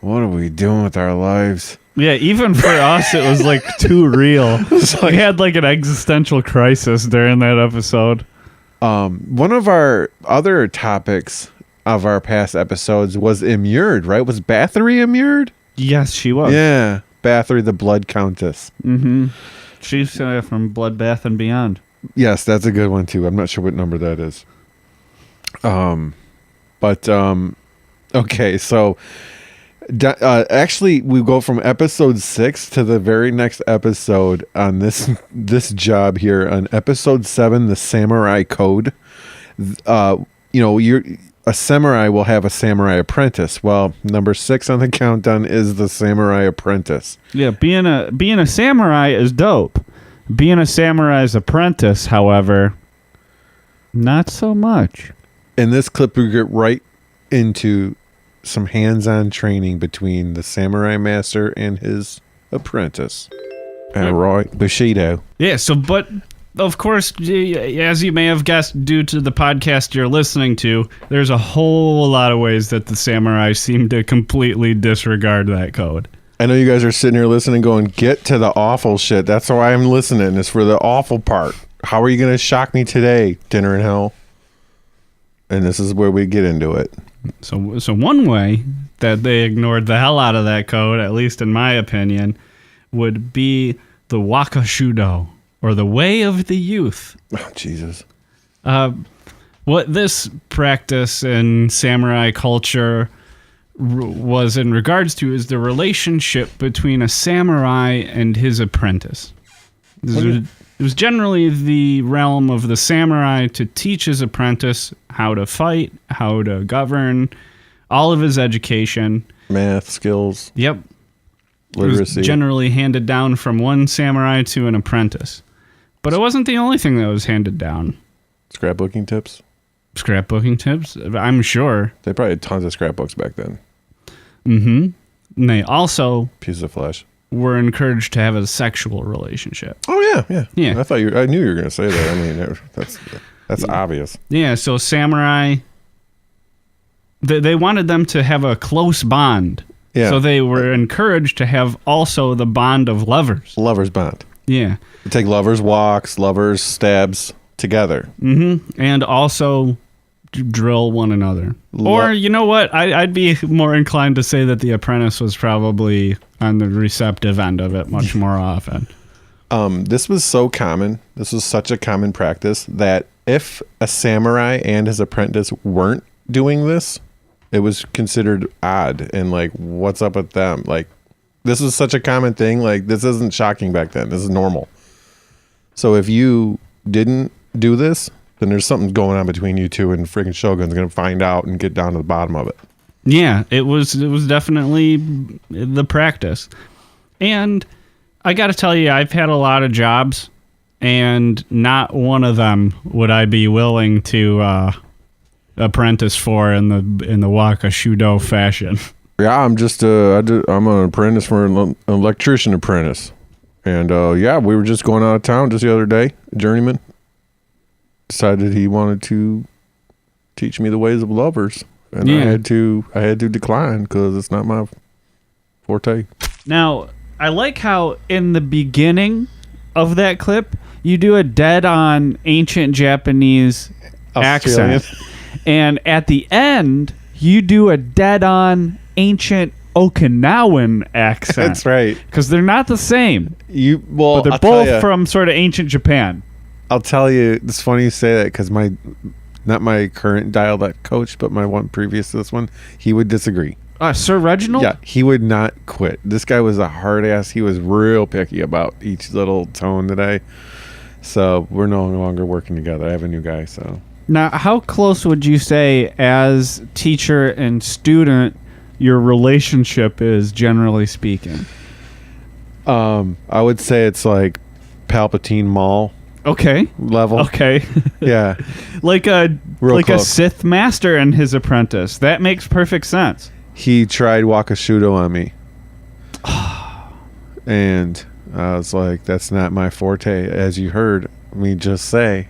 what are we doing with our lives? Yeah, even for us, it was like too real. We had like an existential crisis during that episode. One of our other topics of our past episodes was immured, right? Was Bathory immured? Yes, she was. Yeah, Bathory, the Blood Countess. Mm-hmm. She's from Bloodbath and Beyond. Yes, that's a good one too. I'm not sure what number that is. Okay, so actually we go from episode 6 to the very next episode on this job here on episode 7, the Samurai Code. A samurai will have a samurai apprentice. Well, number 6 on the countdown is the Samurai Apprentice. Yeah, being a samurai is dope. Being a samurai's apprentice, however, not so much. In this clip, we get right into some hands-on training between the samurai master and his apprentice, Roy Bushido. Yeah, but of course, as you may have guessed due to the podcast you're listening to, there's a whole lot of ways that the samurai seem to completely disregard that code. I know you guys are sitting here listening going, get to the awful shit. That's why I'm listening. It's for the awful part. How are you going to shock me today, Dinner in Hell? And this is where we get into it. So one way that they ignored the hell out of that code, at least in my opinion, would be the Wakashudo, or the Way of the Youth. Oh, Jesus. What this practice in samurai culture was in regards to is the relationship between a samurai and his apprentice. It was generally the realm of the samurai to teach his apprentice how to fight, how to govern, all of his education. Math, skills. Yep. Literacy. It was generally handed down from one samurai to an apprentice. But it wasn't the only thing that was handed down. Scrapbooking tips? Scrapbooking tips? I'm sure. They probably had tons of scrapbooks back then. Mm-hmm. And they also... Pieces of flesh. Were encouraged to have a sexual relationship. Oh, yeah. Yeah. I knew you were going to say that. I mean, that's obvious. Yeah, so samurai... They wanted them to have a close bond. Yeah. So they were encouraged to have also the bond of lovers. Lovers bond. Yeah. You take lovers walks, lovers stabs together. Mm-hmm. And also drill one another. Or, you know what? I'd be more inclined to say that the apprentice was probably on the receptive end of it much more often. This was so common. This was such a common practice that if a samurai and his apprentice weren't doing this, it was considered odd and like, what's up with them? Like, this was such a common thing. Like, this isn't shocking back then. This is normal. So if you didn't do this, then there's something going on between you two, and freaking Shogun's going to find out and get down to the bottom of it. Yeah, it was definitely the practice. And I got to tell you, I've had a lot of jobs, and not one of them would I be willing to apprentice for in the Wakashudo fashion. Yeah, I'm just I'm an apprentice for an electrician apprentice. And yeah, we were just going out of town just the other day. A journeyman decided he wanted to teach me the ways of lovers, and I had to decline because it's not my forte. Now, I like how in the beginning of that clip you do a dead-on ancient Japanese accent, and at the end you do a dead-on ancient Okinawan accent. That's right, because they're not the same. But they're both from sort of ancient Japan. I'll tell you, it's funny you say that because not my current dialect coach, but my one previous to this one, he would disagree. Sir Reginald? Yeah, he would not quit. This guy was a hard ass. He was real picky about each little tone today. So we're no longer working together. I have a new guy. So now, how close would you say, as teacher and student, your relationship is, generally speaking? I would say it's like Palpatine Maul Okay. level. Okay. Yeah. like a Real like a close. Sith master and his apprentice. That makes perfect sense. He tried Wakashudo on me. And I was like, that's not my forte, as you heard me just say.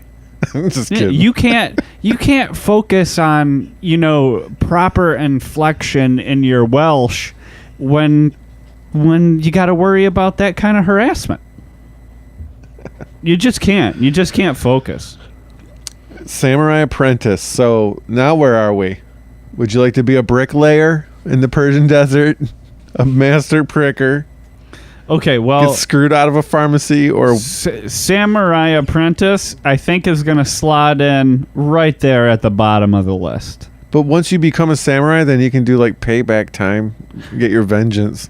I'm just Yeah, kidding. you can't focus on, proper inflection in your Welsh when you got to worry about that kind of harassment. You just can't. You just can't focus. Samurai Apprentice. So now where are we? Would you like to be a bricklayer in the Persian desert? A master pricker? Okay, well, Get screwed out of a pharmacy or... Samurai Apprentice, I think, is going to slot in right there at the bottom of the list. But once you become a samurai, then you can do like payback time. Get your vengeance.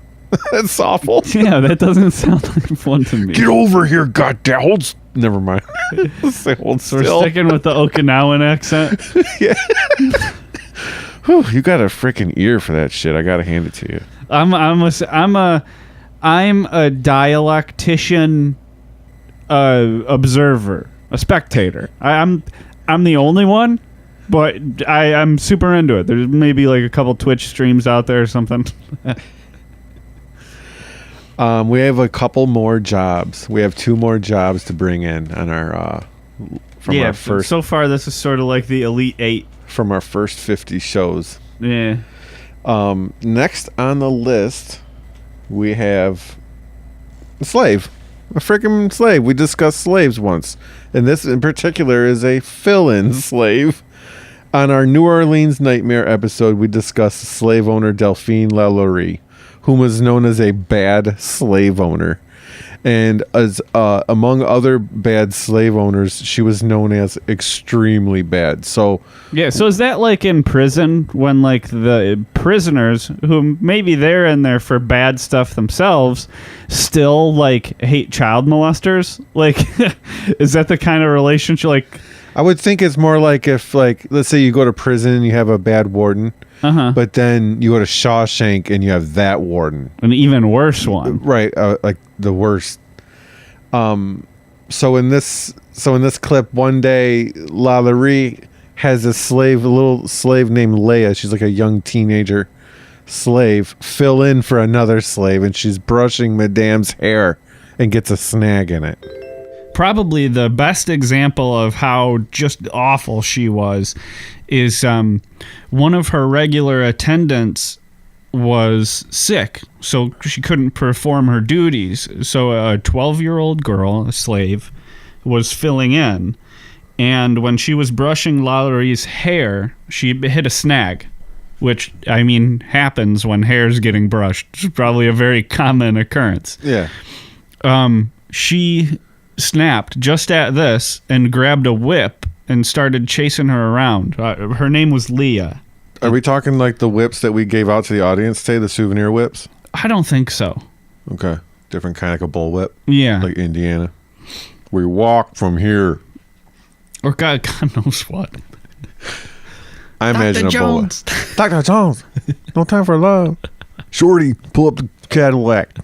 That's awful. Yeah, that doesn't sound like fun to me. Get over here, goddammit. Never mind. Say hold So we're still. sticking with the Okinawan accent. Whew, you got a freaking ear for that shit. I gotta hand it to you. I'm a dialectician observer, a spectator. I'm the only one, but I'm super into it. There's maybe like a couple Twitch streams out there or something. We have a couple more jobs. We have 2 more jobs to bring in on our our first so far this is sort of like the Elite 8. from our first 50 shows. Yeah. Next on the list, we have a slave. A freaking slave. We discussed slaves once. And this in particular is a fill-in slave. On our New Orleans Nightmare episode, we discussed slave owner Delphine Lalaurie, whom was known as a bad slave owner. And as among other bad slave owners, she was known as extremely bad. So Yeah, so is that like in prison when like the prisoners who maybe they're in there for bad stuff themselves still like hate child molesters? Like is that the kind of relationship like I would think it's more like if, like, let's say you go to prison and you have a bad warden, but then you go to Shawshank and you have that warden. an even worse one? Right, like the worst. So in this clip, one day Lalaurie has a little slave named Leia. She's like a young teenager slave, fill in for another slave, and she's brushing Madame's hair and gets a snag in it. Probably the best example of how just awful she was is one of her regular attendants was sick, so she couldn't perform her duties. So a 12-year-old girl, a slave, was filling in, and when she was brushing Lalaurie's hair, she hit a snag, which, I mean, happens when hair's getting brushed. It's probably a very common occurrence. Yeah. She snapped just at this and grabbed a whip and started chasing her around. Her name was Leah. Are we talking like the whips that we gave out to the audience today, the souvenir whips? I don't think so. Okay. Different kind, like a bullwhip. Yeah. Like Indiana. We walk from here. Or God knows what. I imagine a bullwhip. Dr. Jones. No time for love. Shorty, pull up the Cadillac.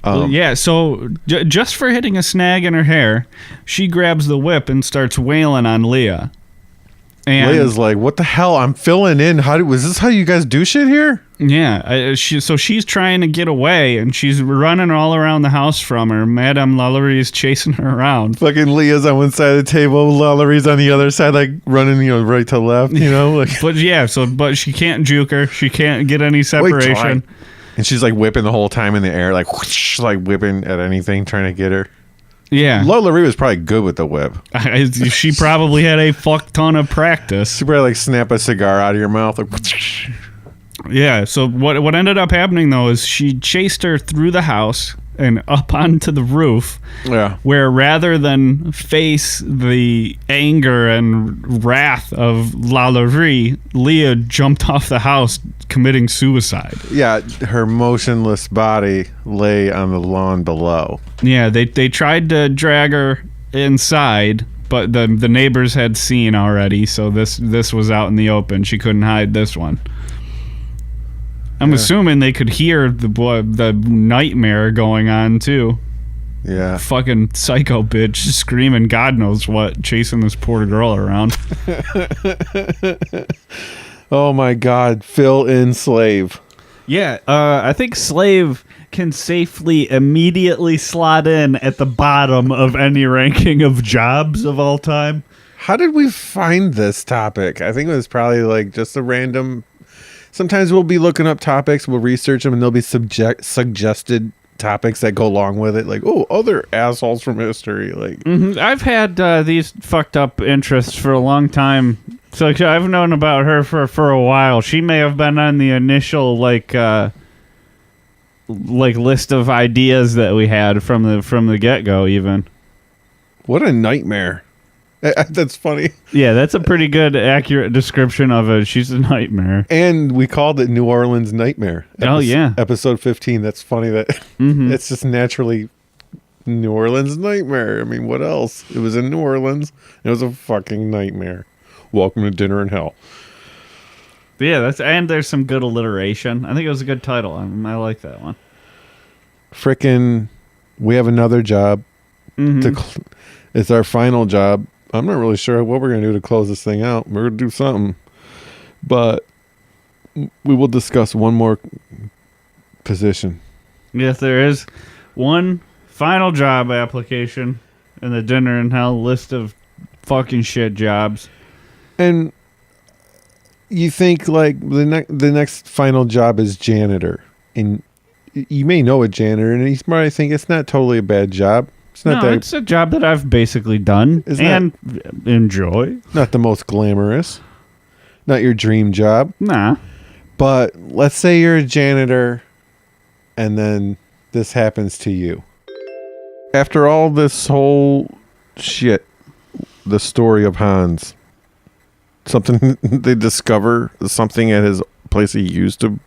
Yeah, so just for hitting a snag in her hair, she grabs the whip and starts wailing on Leah. And Leia's like, what the hell? I'm filling in. Was this how you guys do shit here? Yeah, so she's trying to get away, and she's running all around the house from her. Madame Lalaurie is chasing her around. Fucking Leah's on one side of the table, Lalaurie's on the other side, like running, right to left, like. But yeah, but she can't juke her. She can't get any separation. And she's like whipping the whole time in the air, like whoosh, like whipping at anything, trying to get her. Yeah. Lalaurie was probably good with the whip. She probably had a fuck ton of practice. She probably like snap a cigar out of your mouth, like whoosh. Yeah, so what ended up happening, though, is she chased her through the house and up onto the roof, where rather than face the anger and wrath of Lalaurie, Leah jumped off the house, committing suicide. Yeah, her motionless body lay on the lawn below. Yeah, they tried to drag her inside, but the neighbors had seen already, so this was out in the open. She couldn't hide this one. I'm assuming they could hear the nightmare going on too. Yeah. Fucking psycho bitch screaming God knows what, chasing this poor girl around. Oh my God. Fill in Slave. Yeah, I think Slave can safely immediately slot in at the bottom of any ranking of jobs of all time. How did we find this topic? I think it was probably like just a random. Sometimes we'll be looking up topics, we'll research them, and there'll be suggested topics that go along with it. Like, oh, other assholes from history. Like, I've had these fucked up interests for a long time. So I've known about her for a while. She may have been on the initial like list of ideas that we had from the get-go even. what a nightmare. That's funny. Yeah, that's a pretty good, accurate description of it. She's a nightmare. And we called it New Orleans Nightmare. Yeah. Episode 15. That's funny that it's just naturally New Orleans Nightmare. I mean, what else? It was in New Orleans. It was a fucking nightmare. Welcome to Dinner in Hell. But yeah, and there's some good alliteration. I think it was a good title. I like that one. Frickin' we have another job. It's our final job. I'm not really sure what we're going to do to close this thing out. We're going to do something. But we will discuss one more position. Yes, there is one final job application in the Dinner in Hell list of fucking shit jobs. And you think like the next final job is janitor. And you may know a janitor, and you probably think it's not totally a bad job. It's a job that I've basically done and enjoy. Not the most glamorous. Not your dream job. Nah. But let's say you're a janitor and then this happens to you. After all this whole shit, the story of Hans, something they discover something at his place he used to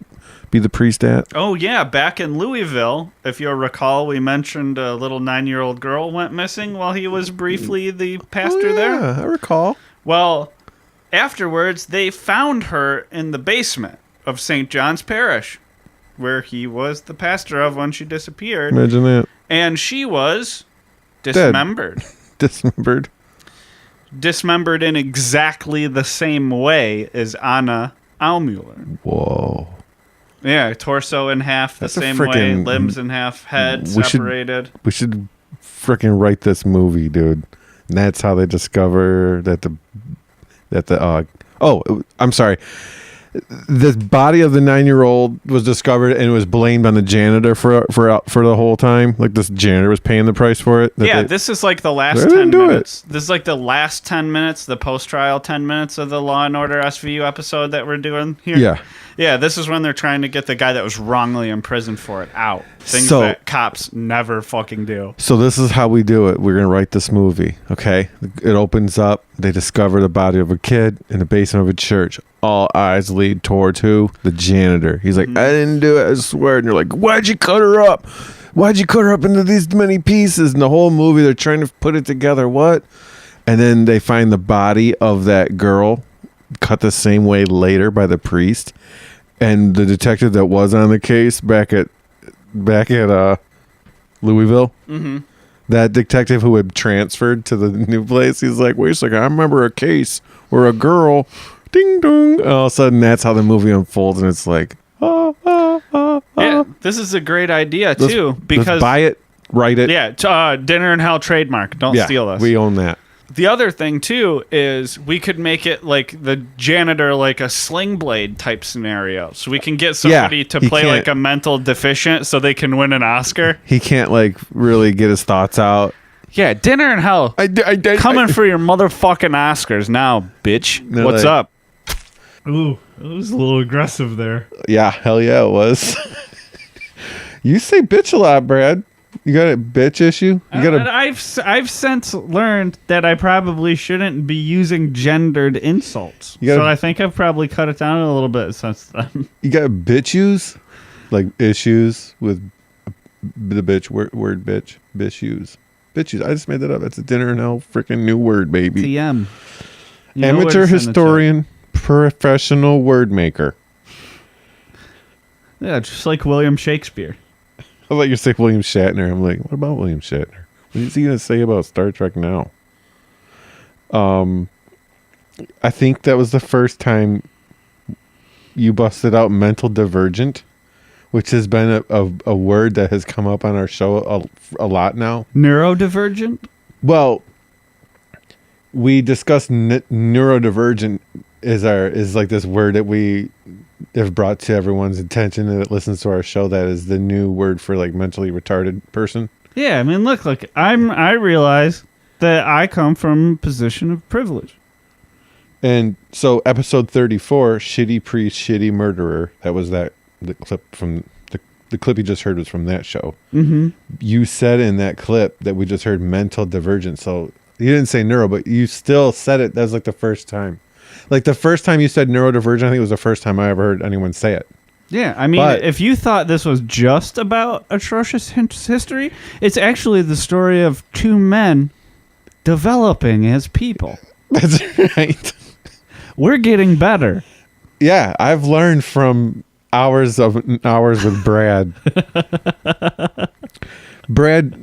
be the priest at. Oh, yeah. Back in Louisville, if you'll recall, we mentioned a little 9-year-old girl went missing while he was briefly the pastor there. Yeah, I recall. Well, afterwards, they found her in the basement of St. John's Parish, where he was the pastor of when she disappeared. Imagine that. And she was dismembered. Dismembered. Dismembered in exactly the same way as Anna Almuller. Whoa. Yeah, torso in half the same way, limbs in half, head separated. We should freaking write this movie, dude. And that's how they discover I'm sorry. The body of the 9-year-old was discovered and it was blamed on the janitor for the whole time. Like this janitor was paying the price for it. This is like the last 10 minutes. This is like the last 10 minutes, the post-trial 10 minutes of the Law and Order SVU episode that we're doing here. Yeah. Yeah, this is when they're trying to get the guy that was wrongly imprisoned for it out. Things that cops never fucking do. So this is how we do it. We're going to write this movie, okay? It opens up. They discover the body of a kid in the basement of a church. All eyes lead towards who? The janitor. He's like, I didn't do it, I swear. And you're like, why'd you cut her up? Why'd you cut her up into these many pieces? And the whole movie, they're trying to put it together. What? And then they find the body of that girl cut the same way later by the priest. And the detective that was on the case back at Louisville, that detective who had transferred to the new place, he's like, wait a second, I remember a case where a girl, ding dong. And all of a sudden, that's how the movie unfolds, and it's like, Yeah, this is a great idea too because let's buy it, write it. Yeah, Dinner in Hell trademark. Don't steal us. We own that. The other thing too is we could make it like the janitor, like a Sling Blade type scenario, so we can get somebody to play like a mental deficient, so they can win an Oscar. He can't like really get his thoughts out. Yeah, Dinner in Hell. Coming for your motherfucking Oscars now, bitch. No, What's like, up? Ooh, it was a little aggressive there. Yeah, hell yeah, it was. You say bitch a lot, Brad. You got a bitch issue? I've since learned that I probably shouldn't be using gendered insults. So I think I've probably cut it down a little bit since then. You got bitches? Like issues with the bitch word bitch. Bitches. Bitches. I just made that up. That's a Dinner in Hell freaking new word, baby. TM. Amateur historian, professional word maker. Yeah, just like William Shakespeare. I thought you say William Shatner. I'm like, what about William Shatner? What is he going to say about Star Trek now? I think that was the first time you busted out mental divergent, which has been a word that has come up on our show a lot now. Neurodivergent? Well, we discussed neurodivergent is like this word that we have brought to everyone's attention that listens to our show. That is the new word for like mentally retarded person. Yeah, I mean, look, I realize that I come from a position of privilege. And so episode 34, Shitty Priest, Shitty Murderer, that was the clip from the clip you just heard was from that show. Mm-hmm. You said in that clip that we just heard mental divergent. So you didn't say neuro, but you still said it. That was like the first time. Like the first time you said neurodivergent, I think it was the first time I ever heard anyone say it. Yeah, I mean, if you thought this was just about Atrocious history, it's actually the story of two men developing as people. That's right. We're getting better. Yeah, I've learned from hours with Brad. Brad,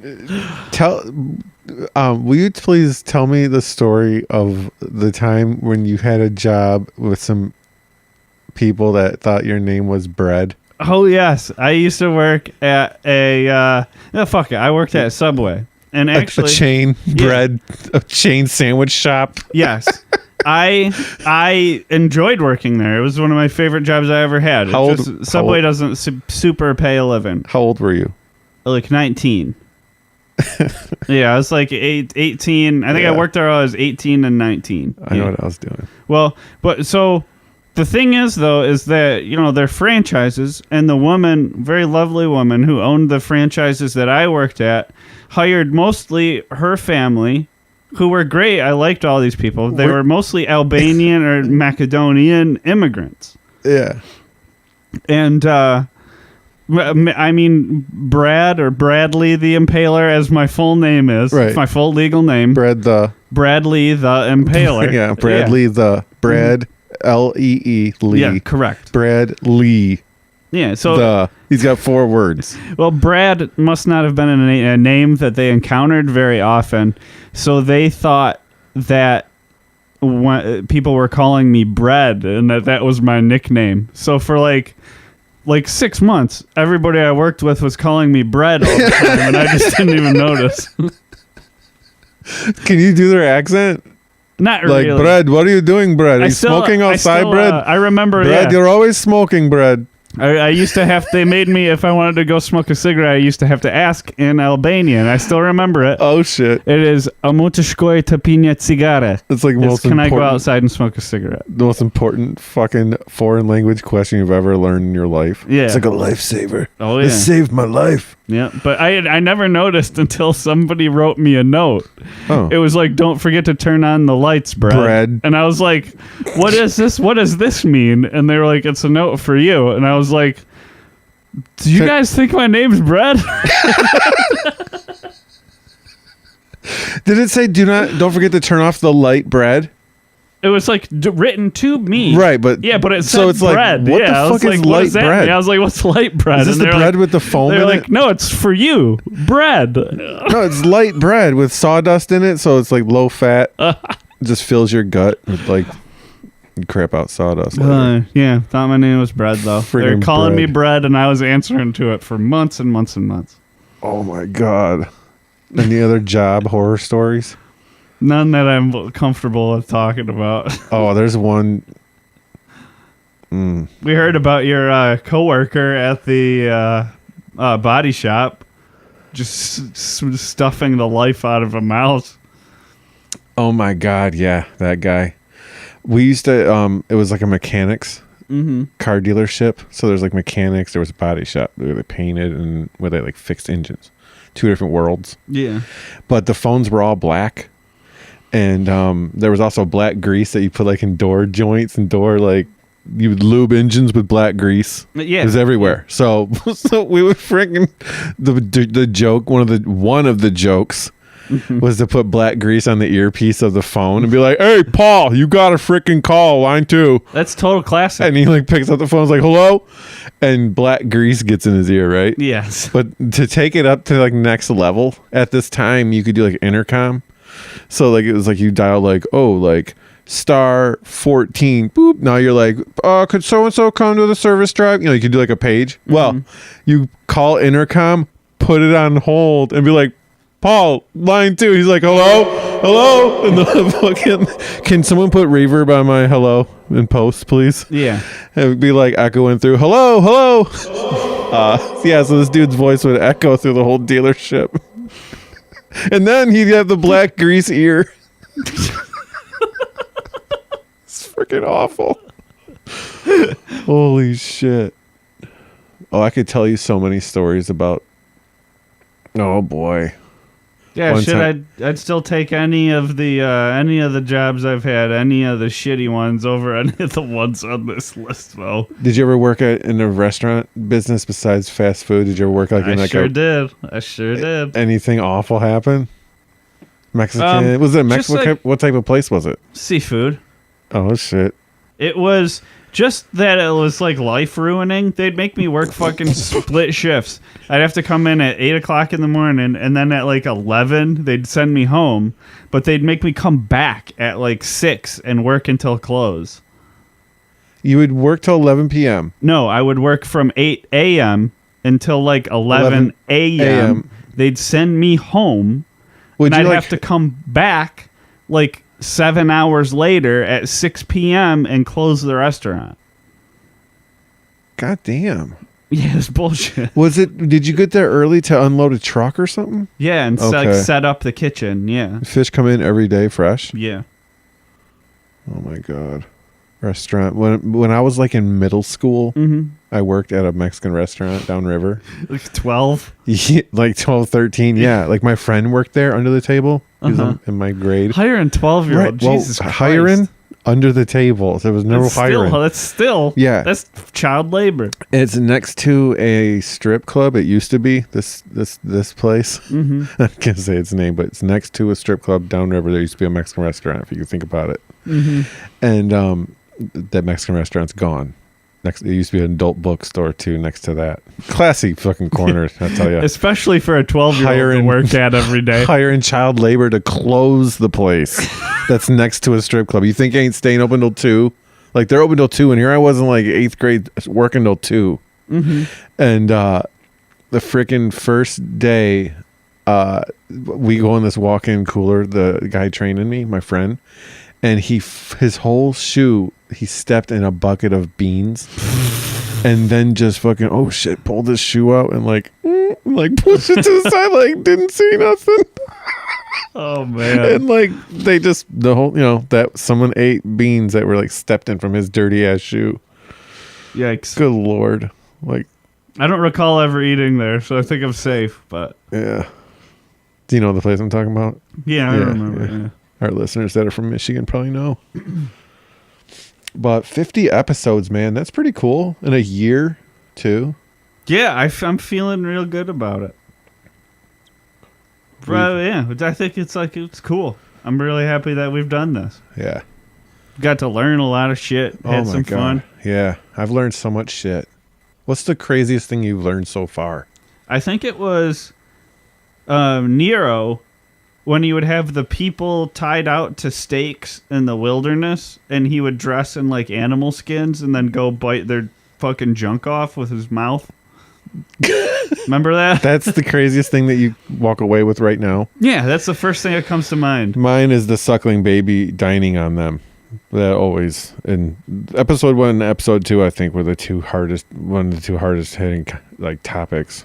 will you please tell me the story of the time when you had a job with some people that thought your name was Bread? Oh, yes. I used to work at I worked at Subway. And actually... a chain sandwich shop? Yes. I enjoyed working there. It was one of my favorite jobs I ever had. Subway doesn't super pay a living. How old were you? Like 19. Yeah, I was like 18. I think I worked there when I was 18 and 19. I know what I was doing. Well, but so the thing is, though, is that, they're franchises, and the woman, very lovely woman who owned the franchises that I worked at, hired mostly her family, who were great. I liked all these people. They were mostly Albanian or Macedonian immigrants. Yeah. And, I mean, Brad or Bradley the Impaler, as my full name is. Right. It's my full legal name. Bradley the Impaler. Yeah, Bradley the Brad Lee. Lee. Yeah, correct. Brad Lee. Yeah, so he's got 4 words. Well, Brad must not have been a name that they encountered very often, so they thought that people were calling me Bread, and that was my nickname. So for like 6 months, everybody I worked with was calling me Bread all the time, and I just didn't even notice. Can you do their accent? Not really. Like, Bread, what are you doing, Bread? Are you smoking outside, Bread? I remember, Bread, you're always smoking, Bread. I used to have, they made me, if I wanted to go smoke a cigarette, I used to have to ask in Albanian. I still remember it. Oh, shit. It is, a mu të shkoj të pi një cigare. It's like Can I go outside and smoke a cigarette? The most important fucking foreign language question you've ever learned in your life. Yeah. It's like a lifesaver. Oh, yeah. It saved my life. Yeah, but I never noticed until somebody wrote me a note. Oh. It was like, don't forget to turn on the lights, Bread. And I was like, what is this? What does this mean? And they were like, it's a note for you. And I was like, do you guys think my name's Bread? Did it say don't forget to turn off the light, Bread? It was like written to me. Right, but yeah, but it said so it's bread. Like, what the fuck is light bread? I was like, what's light bread? Is this the bread with the foam in it? They're like, no, it's for you. Bread. No, it's light bread with sawdust in it, so it's like low fat. It just fills your gut with like crap out sawdust. Yeah, thought my name was Bread though. They're calling me Bread, and I was answering to it for months and months and months. Oh my god! Any other job horror stories? None that I'm comfortable with talking about. Oh, there's one. We heard about your coworker at the body shop just stuffing the life out of a mouse. Oh my god! Yeah, that guy. We used to. It was like a mechanics car dealership. So there's like mechanics. There was a body shop where they painted and where they like fixed engines. 2 different worlds. Yeah. But the phones were all black. And there was also black grease that you put like in door joints and you would lube engines with black grease. Yeah, it was everywhere. So we were freaking the joke. One of the jokes was to put black grease on the earpiece of the phone and be like, "Hey, Paul, you got a freaking call, line 2." That's total classic. And he like picks up the phone, is like, "Hello," and black grease gets in his ear, right? Yes. But to take it up to like next level, at this time you could do like intercom. So like it was like you dial like, oh, like star 14, boop. Now you're like, could so and so come to the service drive? You know, you could do like a page. Well, you call intercom, put it on hold, and be like, "Paul, line 2." He's like, hello, and the fucking, can someone put reverb on my hello in post, please? Yeah. It would be like echoing through, hello. Yeah, so this dude's voice would echo through the whole dealership. And then he'd have the black grease ear. It's freaking awful. Holy shit. Oh, I could tell you so many stories about. Oh boy. Yeah, One shit. time- I'd still take any of the jobs I've had, any of the shitty ones over any of the ones on this list, though. Did you ever work in a restaurant business besides fast food? Did you ever work like in I like sure did. anything awful happen? Mexican? Was it just Mexican? like- What type of place was it? Seafood. Oh shit. It was just that it was like life ruining. They'd make me work fucking split shifts. I'd have to come in at 8 o'clock in the morning, and then at like 11, they'd send me home. But they'd make me come back at like 6 and work until close. You would work till 11 p.m. No, I would work from 8 a.m. until like 11 a.m. They'd send me home, Would and you I'd like have to come back like 7 hours later at 6 p.m. and close the restaurant. God damn. Yeah, it's bullshit. Did you get there early to unload a truck or something? Yeah, and Okay. set up the kitchen. Yeah. Fish come in every day fresh? Yeah. Oh my god. Restaurant. When I was like in middle school, I worked at a Mexican restaurant downriver. Like 12. Yeah, like 12, 13. Yeah. Like my friend worked there under the table. He was in my grade. Hiring 12-year-old. Well, Jesus Christ. hiring under the table. There was no hiring. That's still. Yeah. That's child labor. It's next to a strip club. It used to be this place. I can't say its name, but it's next to a strip club downriver. There used to be a Mexican restaurant, if you can think about it. And that Mexican restaurant's gone. There used to be an adult bookstore too next to that. Classy fucking corner, I tell you. Especially for a 12-year-old to work at every day. Hiring child labor to close the place that's next to a strip club. You think it ain't staying open till 2? Like they're open till 2, and here I was in like 8th grade working till 2. And the freaking first day, we go in this walk-in cooler. The guy training me, my friend, and his whole shoe, he stepped in a bucket of beans, and then just fucking pulled his shoe out and like pushed it to the side, like didn't see nothing. Oh man. And like they just that someone ate beans that were like stepped in from his dirty ass shoe. Yikes. Good lord. Like I don't recall ever eating there, so I think I'm safe, but yeah. Do you know the place I'm talking about? yeah, I remember. Yeah. Yeah. Our listeners that are from Michigan probably know. But 50 episodes, man, that's pretty cool. In a year, too. Yeah, I'm feeling real good about it. But yeah, I think it's cool. I'm really happy that we've done this. Yeah. Got to learn a lot of shit. Had some fun. Yeah, I've learned so much shit. What's the craziest thing you've learned so far? I think it was Nero, when he would have the people tied out to stakes in the wilderness, and he would dress in like animal skins and then go bite their fucking junk off with his mouth. Remember that? That's the craziest thing that you walk away with right now. Yeah, that's the first thing that comes to mind. Mine is the suckling baby dining on them. That always in episode 1 and episode 2, I think, were one of the two hardest hitting like topics.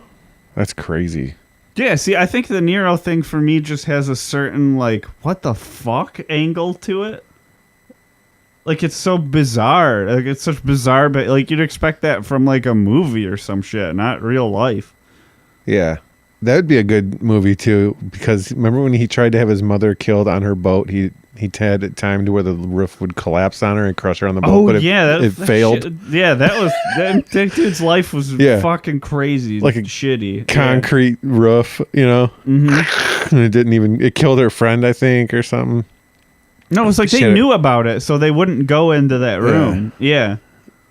That's crazy. Yeah, see, I think the Nero thing for me just has a certain like what the fuck angle to it. Like it's so bizarre. Like it's such bizarre, but like you'd expect that from like a movie or some shit, not real life. Yeah. That would be a good movie too, because remember when he tried to have his mother killed on her boat? He he had it timed to where the roof would collapse on her and crush her on the boat. Oh but yeah, it failed. That dude's life was fucking crazy, like a shitty concrete roof, Mm-hmm. And it didn't even. It killed her friend, I think, or something. No, it was like they knew about it, so they wouldn't go into that room. Yeah.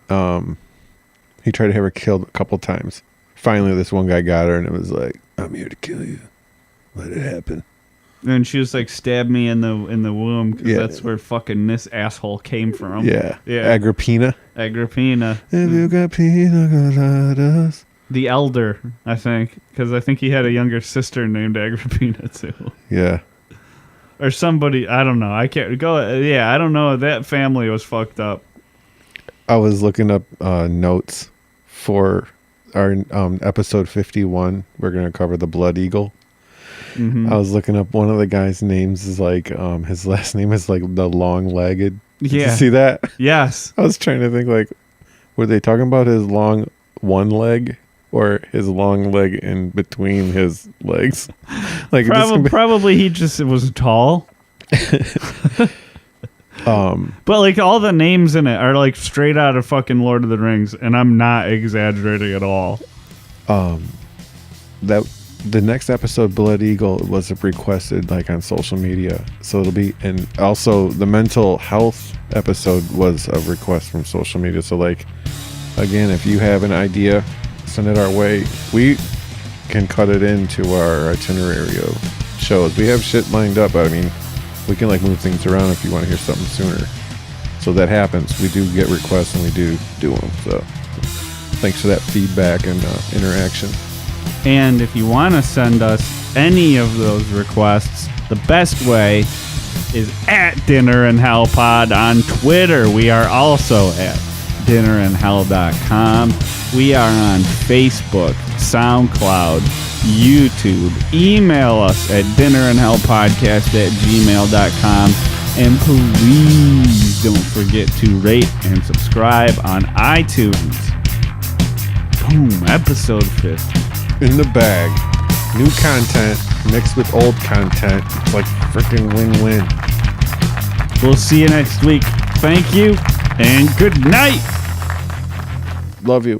He tried to have her killed a couple times. Finally, this one guy got her, and it was like, "I'm here to kill you. Let it happen." And she was like, "Stab me in the womb," because that's where fucking this asshole came from. Yeah. Agrippina. Have you got pina coladas? The elder, I think, because I think he had a younger sister named Agrippina too. Yeah. Or somebody, I don't know. I can't go. Yeah, I don't know. That family was fucked up. I was looking up notes for our episode 51. We're going to cover the Blood Eagle. Mm-hmm. I was looking up one of the guy's names is like his last name is like the long-legged. Did you see that? Yes. I was trying to think like, were they talking about his long one leg or his long leg in between his legs? Like probably he just was tall. But like all the names in it are like straight out of fucking Lord of the Rings, and I'm not exaggerating at all. That the next episode, Blood Eagle, was requested like on social media, so it'll be, and also the mental health episode was a request from social media. So like, again, if you have an idea, send it our way. We can cut it into our itinerary of shows. We have shit lined up. I mean, we can like move things around if you want to hear something sooner. So that happens. We do get requests and we do them. So thanks for that feedback and interaction. And if you want to send us any of those requests, the best way is at Dinner in Hell Pod on Twitter. We are also at dinnerandhell.com. We are on Facebook, SoundCloud, YouTube. Email us at dinnerandhellpodcast@gmail.com. And please don't forget to rate and subscribe on iTunes. Boom, episode 50. In the bag. New content mixed with old content. It's like freaking win-win. We'll see you next week. Thank you and good night. Love you.